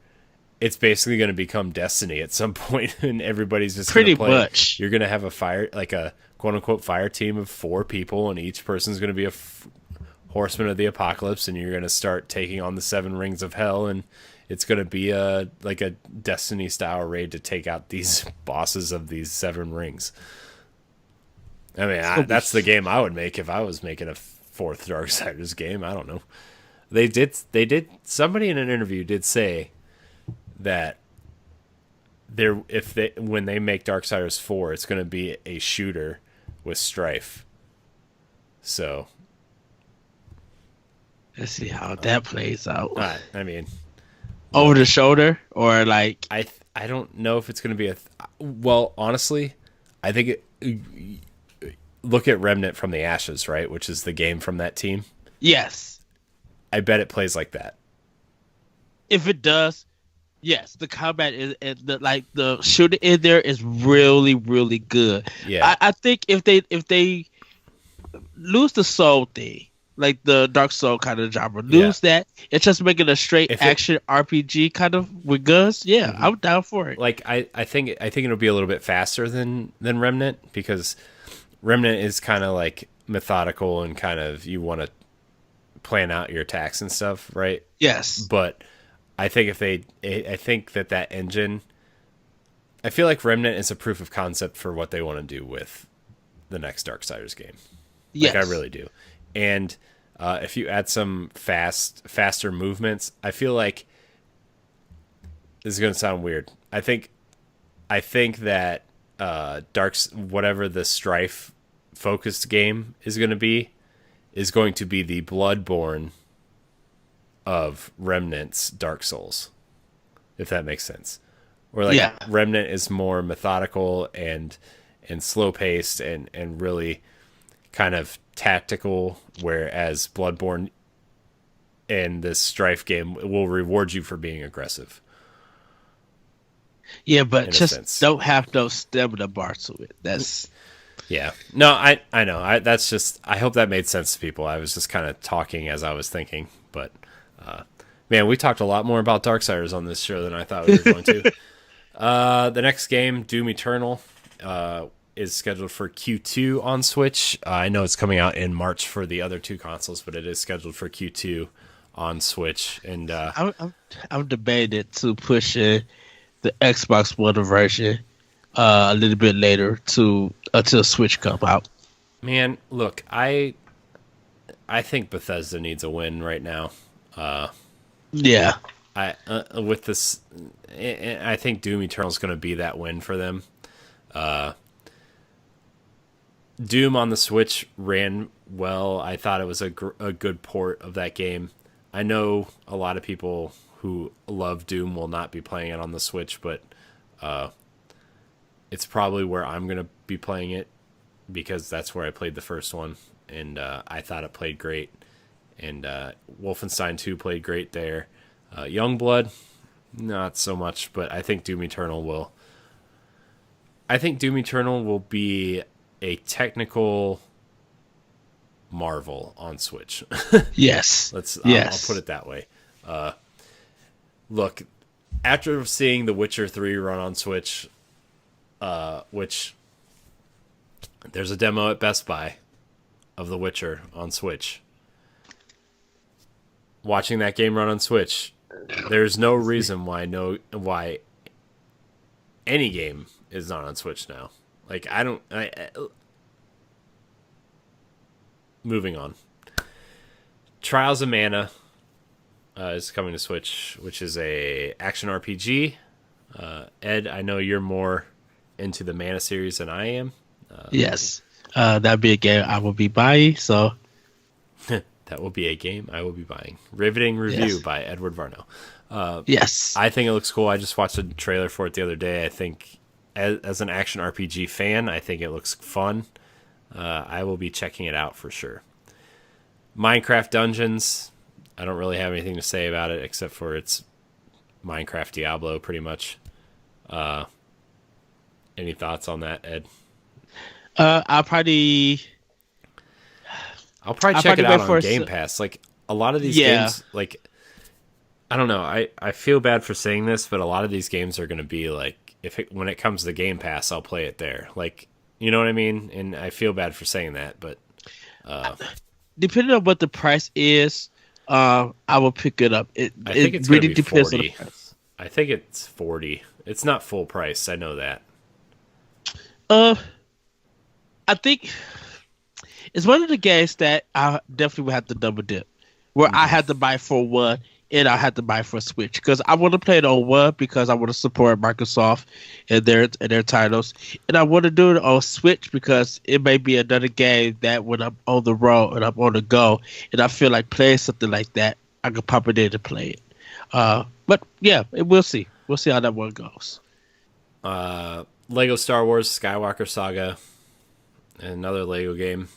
it's basically going to become Destiny at some point, and everybody's just pretty gonna play. much. You're going to have a quote-unquote fire team of 4 people, and each person's going to be a horseman of the apocalypse, and you're going to start taking on the 7 rings of hell, and it's going to be a Destiny-style raid to take out these bosses of these 7 rings. I mean, that's the game I would make if I was making a 4th Darksiders game. I don't know. Somebody in an interview did say that when they make Darksiders 4, it's going to be a shooter with Strife. So let's see how that plays out. I mean, over the shoulder, or like I don't know if it's going to be well, honestly, I think look at Remnant from the Ashes, right, which is the game from that team. Yes, I bet it plays like that. If it does, yes, the combat is the shooting in there is really, really good. Yeah, I think if they lose the soul thing, like the Dark Soul kind of genre, that, it's just making a straight action RPG kind of with guns. Yeah, mm-hmm. I'm down for it. Like I think it'll be a little bit faster than Remnant, because Remnant is kind of like methodical and kind of you want to plan out your attacks and stuff, right? Yes. But I think I think that engine, I feel like Remnant is a proof of concept for what they want to do with the next Darksiders game. Yes. Like I really do. And if you add some faster movements, I feel like this is going to sound weird. I think that whatever the Strife focused game is going to be the Bloodborne of Remnant's Dark Souls, if that makes sense. Or like Remnant is more methodical and slow paced and really kind of tactical, whereas Bloodborne and this Strife game will reward you for being aggressive. Yeah, but just don't have no stamina bar to it. That's yeah. No, I know. That's just. I hope that made sense to people. I was just kind of talking as I was thinking, but man, we talked a lot more about Darksiders on this show than I thought we were going to. The next game, Doom Eternal, is scheduled for Q2 on Switch. I know it's coming out in March for the other two consoles, but it is scheduled for Q2 on Switch. And I'm debated to push the Xbox One version a little bit later until Switch come out. Man, look, I think Bethesda needs a win right now. Yeah. With this, I think Doom Eternal is going to be that win for them. Doom on the Switch ran well. I thought it was a good port of that game. I know a lot of people who love Doom will not be playing it on the Switch, but it's probably where I'm going to be playing it because that's where I played the first one, and I thought it played great. And Wolfenstein 2 played great there. Youngblood, not so much, but I think Doom Eternal will. I think Doom Eternal will be a technical marvel on Switch. Yes. I'll put it that way. Look, after seeing The Witcher 3 run on Switch, which there's a demo at Best Buy of The Witcher on Switch. Watching that game run on Switch, there's no reason why any game is not on Switch now. Like moving on. Trials of Mana is coming to Switch, which is a action RPG. Ed, I know you're more into the Mana series than I am. Yes, that'd be a game I will be buying. So that will be a game I will be buying. Riveting review by Edward Varnell. Yes, I think it looks cool. I just watched a trailer for it the other day. I think as an action RPG fan, I think it looks fun. I will be checking it out for sure. Minecraft Dungeons. I don't really have anything to say about it except for it's Minecraft Diablo, pretty much. Any thoughts on that, Ed? I'll probably check it out on Game Pass. Like a lot of these games, like I don't know. I feel bad for saying this, but a lot of these games are going to be like when it comes to Game Pass, I'll play it there. Like, you know what I mean? And I feel bad for saying that, but depending on what the price is, I will pick it up. I think it's really depends 40. On the price. I think it's 40. It's not full price. I know that. I think it's one of the games that I definitely would have to double dip, where I had to buy for one and I had to buy for a Switch because I want to play it on one because I want to support Microsoft and their titles, and I want to do it on Switch because it may be another game that when I'm on the road and I'm on the go and I feel like playing something like that, I can pop it in to play it. But yeah, we'll see. We'll see how that one goes. Lego Star Wars Skywalker Saga, another Lego game.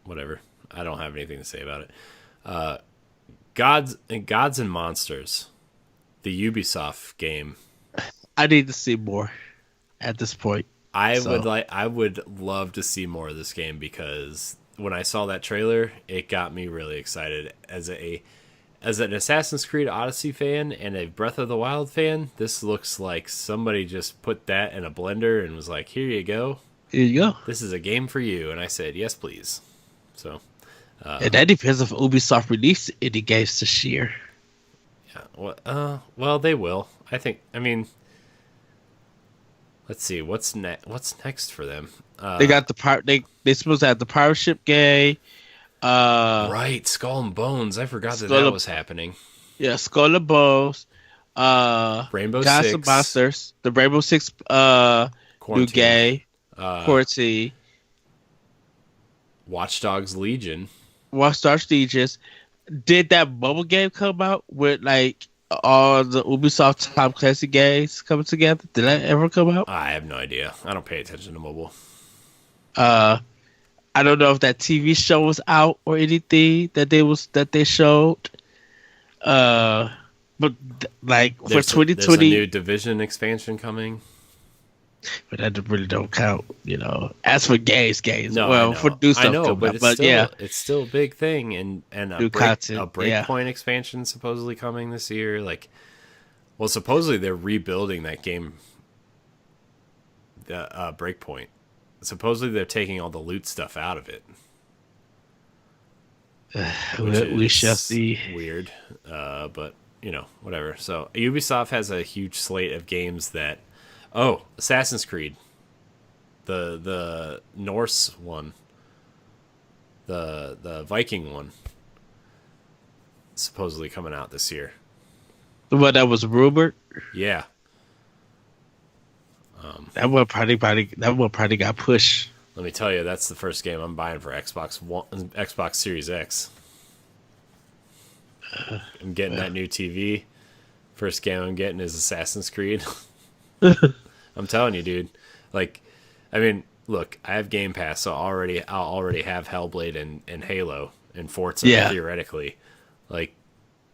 Whatever. I don't have anything to say about it. Gods and Monsters, the Ubisoft game. I need to see more at this point. I would love to see more of this game because when I saw that trailer, it got me really excited. As an Assassin's Creed Odyssey fan and a Breath of the Wild fan, this looks like somebody just put that in a blender and was like, "Here you go." Here you go. This is a game for you. And I said, yes, please. So, And that depends if Ubisoft release any games this year. yeah. Well, they will. I mean, let's see. What's next for them? They got they supposed to have the pirate ship game. Right, Skull and Bones. I forgot that was happening. Yeah, Skull and Bones. Rainbow Gods Six. and Monsters. The Rainbow Six new game. Quarantine. Watch Dogs Legion. Watch Dogs Legion. Did that mobile game come out with like all the Ubisoft Tom Clancy games coming together? Did that ever come out? I have no idea. I don't pay attention to mobile. I don't know if that TV show was out or anything that they showed. But like for 2020, there's a new Division expansion coming. But that really don't count, As for games. No, well, for new stuff, I know, but out, it's still a big thing, and new content, a Breakpoint expansion supposedly coming this year. Like, well, supposedly they're rebuilding that game, the Breakpoint. Supposedly they're taking all the loot stuff out of it. We shall see. Weird, but whatever. So Ubisoft has a huge slate of games that. Oh, Assassin's Creed, the Norse one, the Viking one, supposedly coming out this year. The one that was rumored. Yeah. That one probably got pushed. Let me tell you, that's the first game I'm buying for Xbox Series X. I'm getting that new TV. First game I'm getting is Assassin's Creed. I'm telling you, dude. Like, I mean, look, I have Game Pass, so I'll already have Hellblade and Halo and Forza theoretically. Like,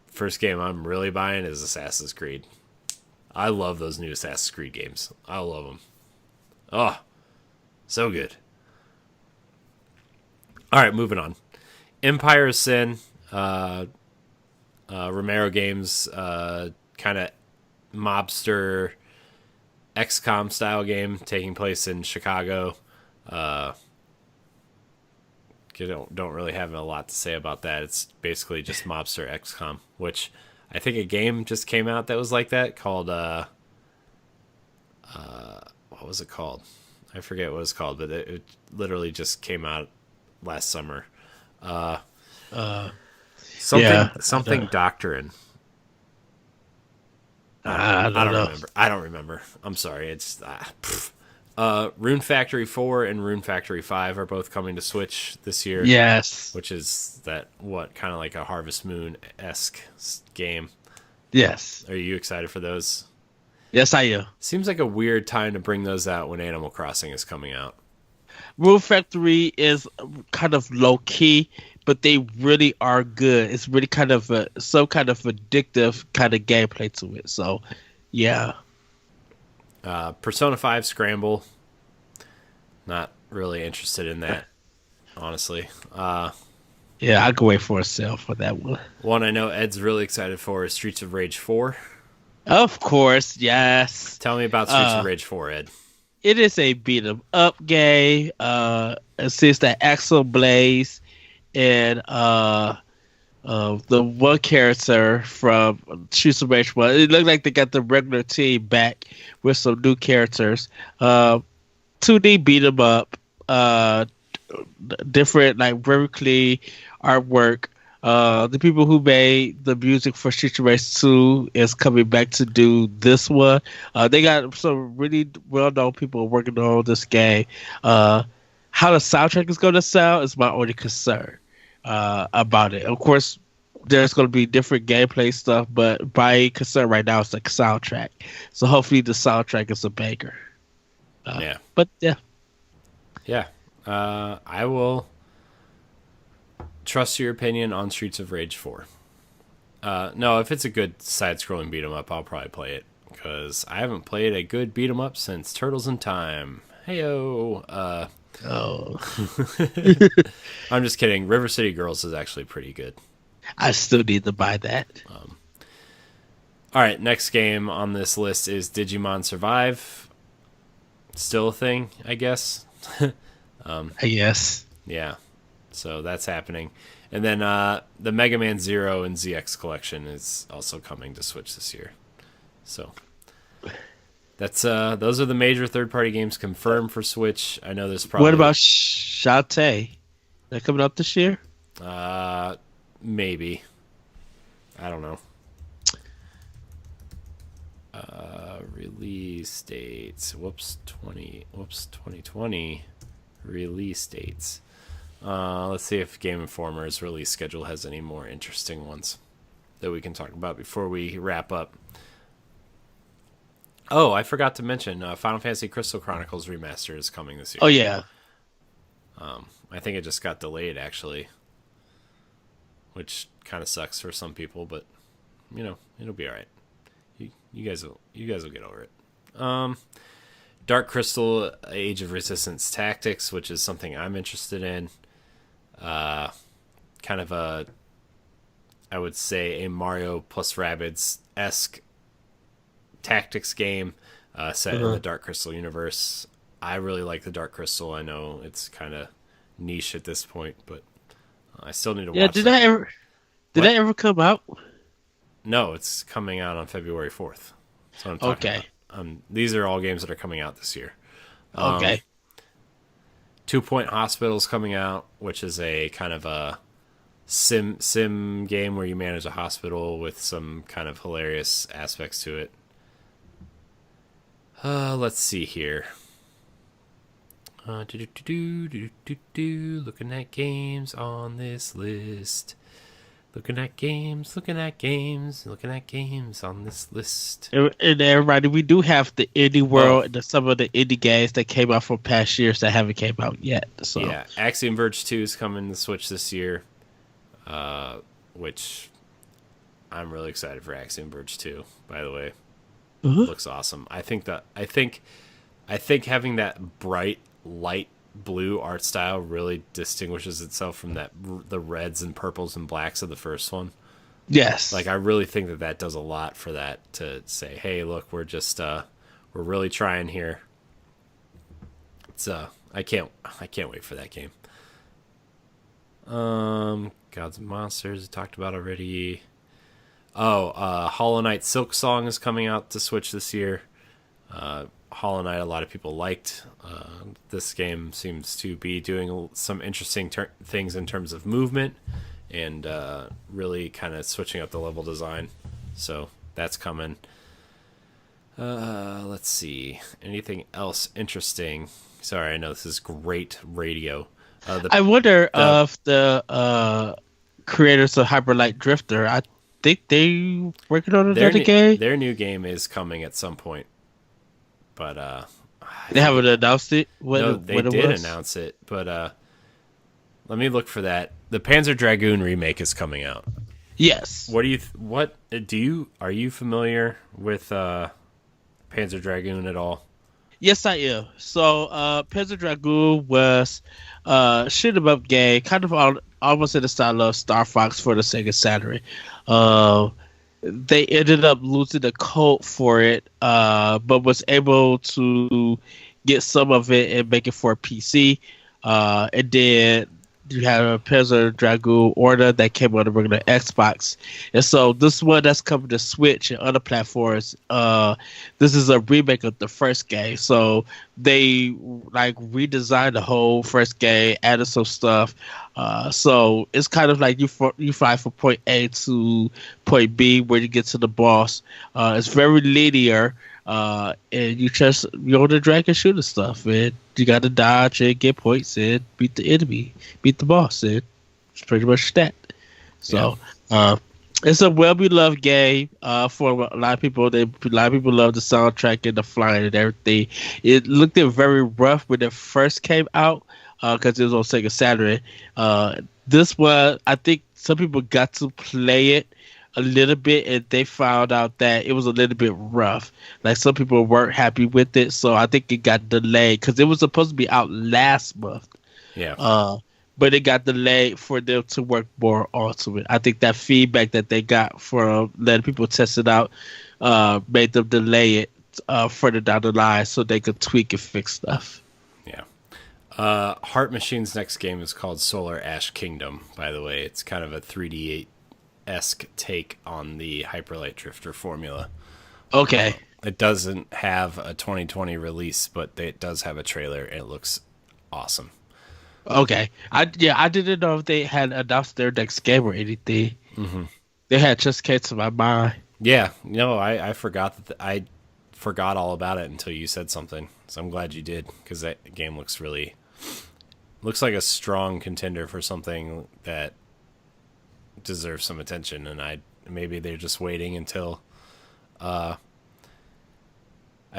first game I'm really buying is Assassin's Creed. I love those new Assassin's Creed games. I love them. Oh, so good. All right, moving on. Empire of Sin, Romero Games, kind of mobster XCOM style game taking place in Chicago. Don't really have a lot to say about that. It's basically just mobster XCOM, which I think a game just came out that was like that called what was it called? I forget what it was called, but it literally just came out last summer. Something Doctrine. I don't remember. I'm sorry. It's Rune Factory 4 and Rune Factory 5 are both coming to Switch this year. Yes. Which is kind of like a Harvest Moon-esque game. Yes. Are you excited for those? Yes, I am. Seems like a weird time to bring those out when Animal Crossing is coming out. Rune Factory is kind of low key, but they really are good. It's really kind of some kind of addictive kind of gameplay to it. So, yeah. Persona 5 Scramble. Not really interested in that, honestly. Yeah, I could wait for a sale for that one. One I know Ed's really excited for is Streets of Rage 4. Of course, yes. Tell me about Streets of Rage 4, Ed. It is a beat 'em up game. It says that Axel Blaze and the one character from Streets of Rage 1. It looked like they got the regular team back with some new characters. 2D beat 'em up. Different, like, very clean artwork. The people who made the music for Streets of Rage 2 is coming back to do this one. They got some really well-known people working on this game. How the soundtrack is going to sound is my only concern about it. Of course, there's going to be different gameplay stuff, but my concern right now is the soundtrack. So hopefully the soundtrack is a banger. Yeah. But, yeah. Yeah. I will trust your opinion on Streets of Rage 4. No, if it's a good side-scrolling beat 'em up, I'll probably play it because I haven't played a good beat 'em up since Turtles in Time. Heyo. Oh. I'm just kidding. River City Girls is actually pretty good. I still need to buy that. All right, next game on this list is Digimon Survive. Still a thing, I guess. Yes. Yeah, so that's happening. And then the Mega Man Zero and ZX collection is also coming to Switch this year. So that's those are the major third-party games confirmed for Switch. I know there's probably What about Shantae? That coming up this year? maybe, I don't know. Release dates. 2020 release dates. Let's see if Game Informer's release schedule has any more interesting ones that we can talk about before we wrap up. Oh, I forgot to mention Final Fantasy Crystal Chronicles Remaster is coming this year. Oh yeah. I think it just got delayed actually, which kind of sucks for some people, but it'll be all right. You guys will get over it. Dark Crystal Age of Resistance Tactics, which is something I'm interested in. Kind of I would say a Mario plus Rabbids-esque tactics game set in the Dark Crystal universe. I really like the Dark Crystal. I know it's kind of niche at this point, but I still need to watch. Did that ever come out? No, it's coming out on February 4th. So I'm talking about. These are all games that are coming out this year. Okay. 2 Point Hospital is coming out, which is a kind of a sim game where you manage a hospital with some kind of hilarious aspects to it. Let's see here. Looking at games on this list. Looking at games on this list. And everybody, we do have the indie world and some of the indie games that came out from past years that haven't came out yet. So yeah, Axiom Verge 2 is coming to Switch this year, which I'm really excited for. Axiom Verge 2, by the way. Looks awesome. I think having that bright light blue art style really distinguishes itself from the reds and purples and blacks of the first one. Yes. Like I really think that does a lot for that, to say, hey, look, we're just we're really trying here. It's I can't wait for that game. Gods and Monsters I talked about already. Hollow Knight Silk Song is coming out to Switch this year. Hollow Knight, a lot of people liked. This game seems to be doing some interesting things in terms of movement and really kind of switching up the level design. So that's coming. Let's see. Anything else interesting? Sorry, I know this is great radio. I wonder if the creators of Hyper Light Drifter, I think they working on another game. Their new game is coming at some point. But they haven't announced it. They did announce it, but let me look for that. The Panzer Dragoon remake is coming out. Yes. Are you familiar with Panzer Dragoon at all? Yes, I am. So Panzer Dragoon was shoot 'em up game, kind of almost in the style of Star Fox for the Sega Saturn. They ended up losing the code for it, but was able to get some of it and make it for PC. And then you have a Panzer Dragoon Order that came on the regular Xbox. And so this one that's coming to Switch and other platforms, this is a remake of the first game. So they redesigned the whole first game, added some stuff. So it's kind of like you fly from point A to point B where you get to the boss. It's very linear. And you're on the dragon shooting stuff, and you got to dodge and get points and beat the enemy, beat the boss, and it's pretty much that. So, it's a well-beloved game for a lot of people. A lot of people love the soundtrack and the flying and everything. It looked very rough when it first came out because it was on Sega Saturn. This one, I think some people got to play it a little bit and they found out that it was a little bit rough. Like some people weren't happy with it, so I think it got delayed because it was supposed to be out last month. Yeah. But it got delayed for them to work more onto it. I think that feedback that they got from letting people test it out made them delay it further down the line so they could tweak and fix stuff. Yeah. Heart Machine's next game is called Solar Ash Kingdom, by the way. It's kind of a 3D8-esque take on the Hyperlight Drifter formula. Okay. It doesn't have a 2020 release, but it does have a trailer, and it looks awesome. Okay. I didn't know if they had announced their next game or anything. Mm-hmm. They had just came to my mind. Yeah, no, I forgot that I forgot all about it until you said something. So I'm glad you did, because that game looks like a strong contender for something that deserves some attention. And maybe they're just waiting until, I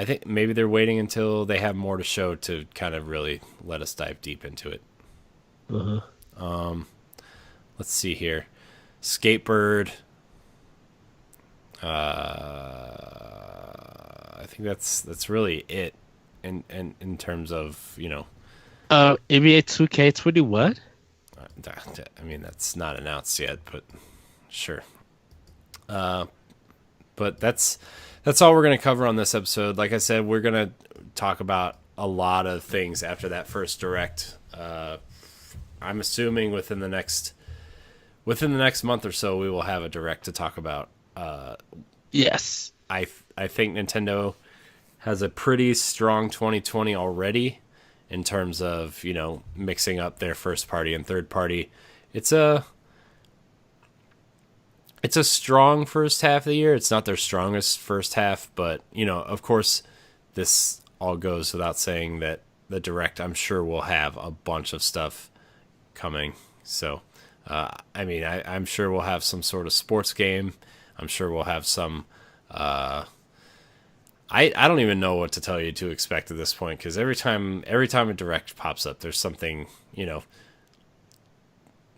think maybe they're waiting until they have more to show to kind of really let us dive deep into it. Uh-huh. Let's see here, Skatebird. I think that's really it in terms of, you know. NBA 2K21. I mean, that's not announced yet, but sure. But that's all we're gonna cover on this episode. Like I said, we're gonna talk about a lot of things after that first direct. I'm assuming within the next month or so, we will have a direct to talk about. Yes. I think Nintendo has a pretty strong 2020 already in terms of, you know, mixing up their first party and third party. It's a strong first half of the year. It's not their strongest first half, but, you know, of course, this all goes without saying that the direct, I'm sure, will have a bunch of stuff coming. So, I mean, I'm sure we'll have some sort of sports game. I'm sure we'll have some. I don't even know what to tell you to expect at this point, because every time a direct pops up, there's something, you know,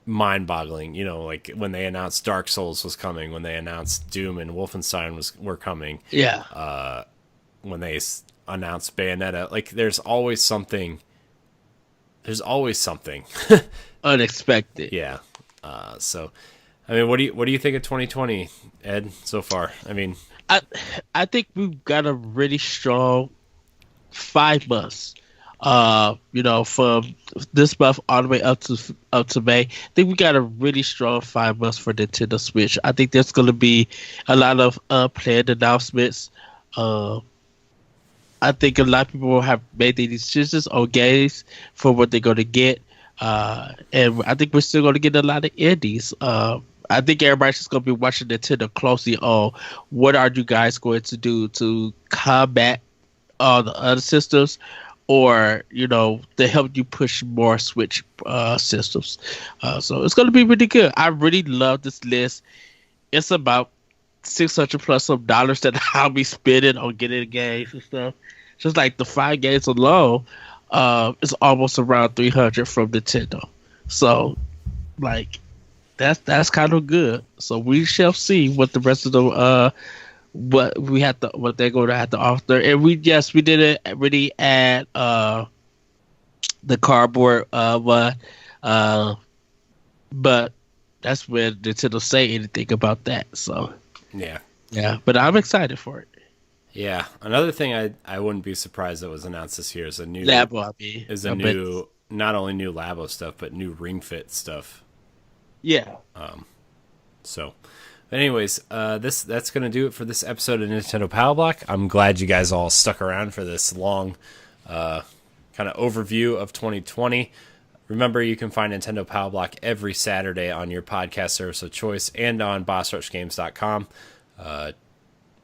mind-boggling. You know, like when they announced Dark Souls was coming, when they announced Doom and Wolfenstein were coming. Yeah. When they announced Bayonetta, like there's always something. There's always something Unexpected. Yeah. So, I mean, what do you think of 2020, Ed, so far? I mean, I think we've got a really strong 5 months. You know, from this month all the way up to May. I think we got a really strong 5 months for Nintendo Switch. I think there's going to be a lot of planned announcements. I think a lot of people have made their decisions on games for what they're going to get. And I think we're still going to get a lot of indies. I think everybody's just going to be watching Nintendo closely on what are you guys going to do to combat all the other systems, or, you know, to help you push more Switch systems. So it's going to be really good. I really love this list. It's about $600 plus some dollars that I'll be spending on getting games and stuff. Just like the 5 games alone, it's almost around 300 from Nintendo. So, like, that's kind of good. So we shall see what the rest of the what they're going to have to offer. And we didn't really add the cardboard one, but that's where Nintendo say anything about that. So yeah, but I'm excited for it. Yeah, another thing I wouldn't be surprised that was announced this year is a new Labo. Not only new Labo stuff, but new Ring Fit stuff. Yeah. So, anyways, that's gonna do it for this episode of Nintendo Pow Block. I'm glad you guys all stuck around for this long, kind of overview of 2020. Remember, you can find Nintendo Pow Block every Saturday on your podcast service of choice and on BossRushGames.com.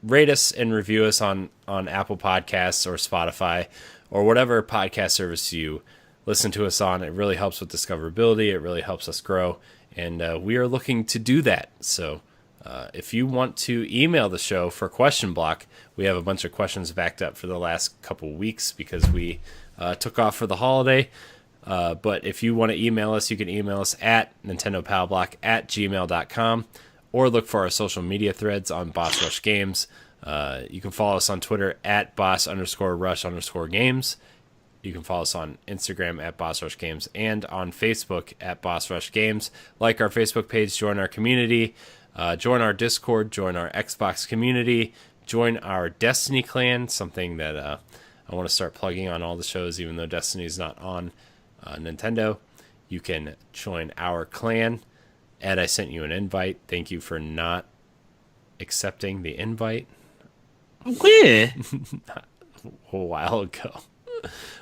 Rate us and review us on Apple Podcasts or Spotify or whatever podcast service you listen to us on. It really helps with discoverability. It really helps us grow. And we are looking to do that. So if you want to email the show for question block, we have a bunch of questions backed up for the last couple weeks because we took off for the holiday. But if you want to email us, you can email us at nintendopowblock@gmail.com or look for our social media threads on Boss Rush Games. You can follow us on Twitter at boss_rush_games. You can follow us on Instagram at Boss Rush Games and on Facebook at Boss Rush Games. Like our Facebook page, join our community, join our Discord, join our Xbox community, join our Destiny clan, something that I want to start plugging on all the shows, even though Destiny's not on Nintendo. You can join our clan. Ed, I sent you an invite. Thank you for not accepting the invite. When? A while ago.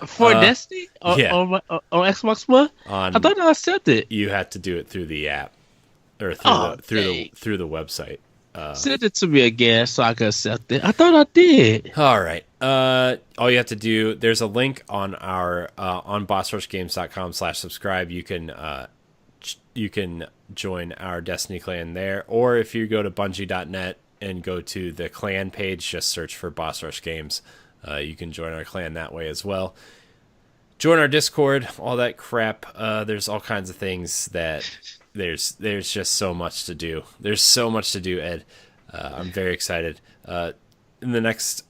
For Destiny? Yeah. On Xbox One? I thought I accepted. You had to do it through the app. Or through the website. Send it to me again so I can accept it. I thought I did. All right. All you have to do, there's a link on our on bossrushgames.com/subscribe. You can join our Destiny clan there, or if you go to bungie.net and go to the clan page, just search for Boss Rush Games. You can join our clan that way as well. Join our Discord, all that crap. There's all kinds of things that there's just so much to do. There's so much to do, Ed. I'm very excited. In the next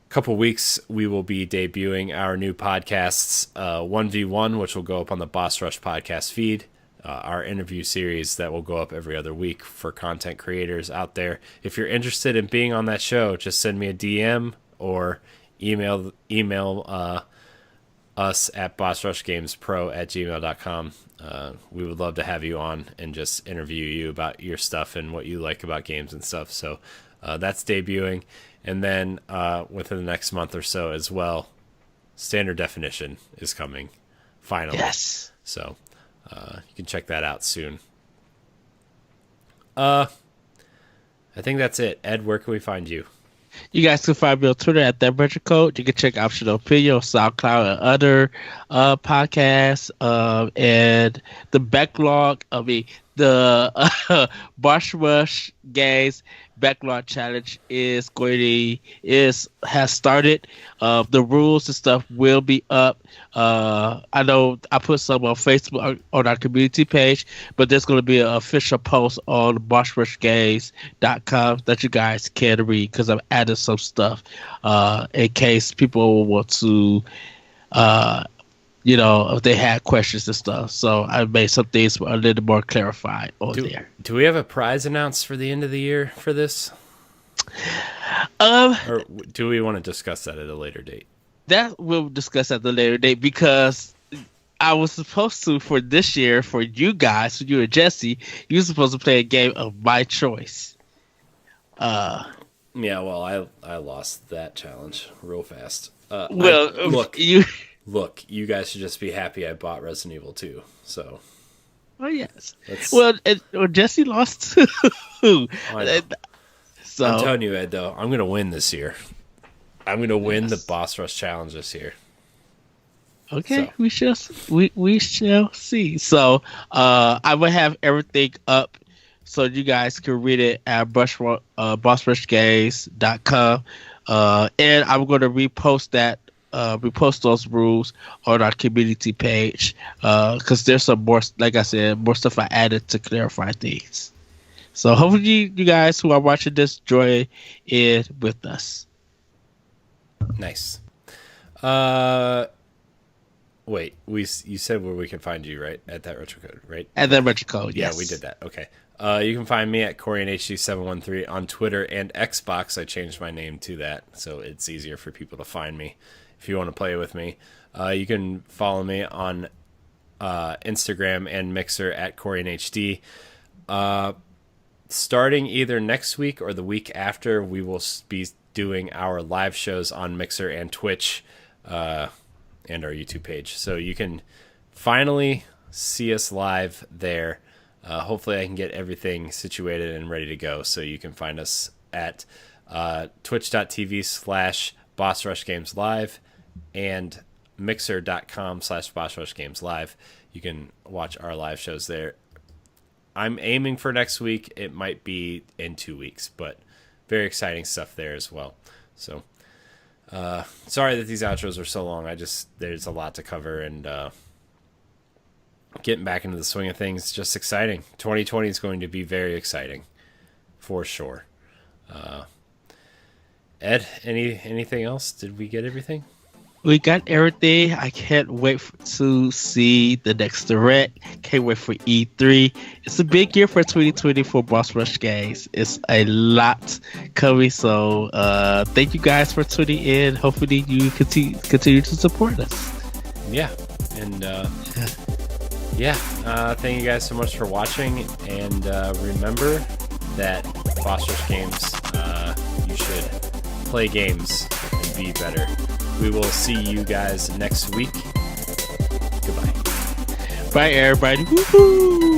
couple weeks, we will be debuting our new podcasts, 1v1, which will go up on the Boss Rush podcast feed, our interview series that will go up every other week for content creators out there. If you're interested in being on that show, just send me a DM or email us at bossrushgamespro@gmail.com. We would love to have you on and just interview you about your stuff and what you like about games and stuff. So that's debuting. And then within the next month or so as well, Standard Definition is coming finally. Yes. So you can check that out soon. I think that's it. Ed, where can we find you? You guys can find me on Twitter at ThatBurgerCode. You can check Optional Opinion on SoundCloud and other podcasts. And the backlog, the Boss Rush Games Backlog Challenge has started. The rules and stuff will be up. I know I put some on Facebook on our community page, but there's going to be an official post on bossrushgames.com that you guys can read, because I've added some stuff in case people want to if they had questions and stuff. So I made some things a little more clarified there. Do we have a prize announced for the end of the year for this? Or do we want to discuss that at a later date? That we'll discuss at the later date, because I was supposed to, for this year, for you guys, for you and Jesse, you were supposed to play a game of my choice. Yeah, well, I lost that challenge real fast. Look, you guys should just be happy I bought Resident Evil 2. So. Oh yes. Jesse lost too. So I'm telling you, Ed, though, I'm gonna win this year. I'm gonna win the Boss Rush Challenge this year. Okay, so. we shall see. So I will have everything up so you guys can read it at bossrushgames.com. And I'm gonna repost that. We post those rules on our community page because there's some more, like I said, more stuff I added to clarify things. So hopefully you guys who are watching this join in with us. Nice. Wait, you said where we can find you, right? At that retro code, right? At that retro code, yes. Yeah, we did that. Okay. You can find me at CorianHD713 on Twitter and Xbox. I changed my name to that, so it's easier for people to find me. If you want to play with me, you can follow me on Instagram and Mixer at CorianHD. Starting either next week or the week after, we will be doing our live shows on Mixer and Twitch and our YouTube page. So you can finally see us live there. Hopefully I can get everything situated and ready to go. So you can find us at twitch.tv/BossRushGamesLive and mixer.com/BossRushGamesLive. You can watch our live shows there. I'm aiming for next week. It might be in 2 weeks, but very exciting stuff there as well. So sorry that these outros are so long. There's a lot to cover, and getting back into the swing of things, just exciting. 2020 is going to be very exciting for sure. Ed, anything else? Did we get everything? We got everything. I can't wait to see the next direct. Can't wait for E3. It's a big year for 2020 for Boss Rush Games. It's a lot coming. So thank you guys for tuning in. Hopefully you continue to support us. Yeah. And yeah, thank you guys so much for watching. And remember that Foster's Games, you should play games and be better. We will see you guys next week. Goodbye. Bye, everybody. Woo-hoo!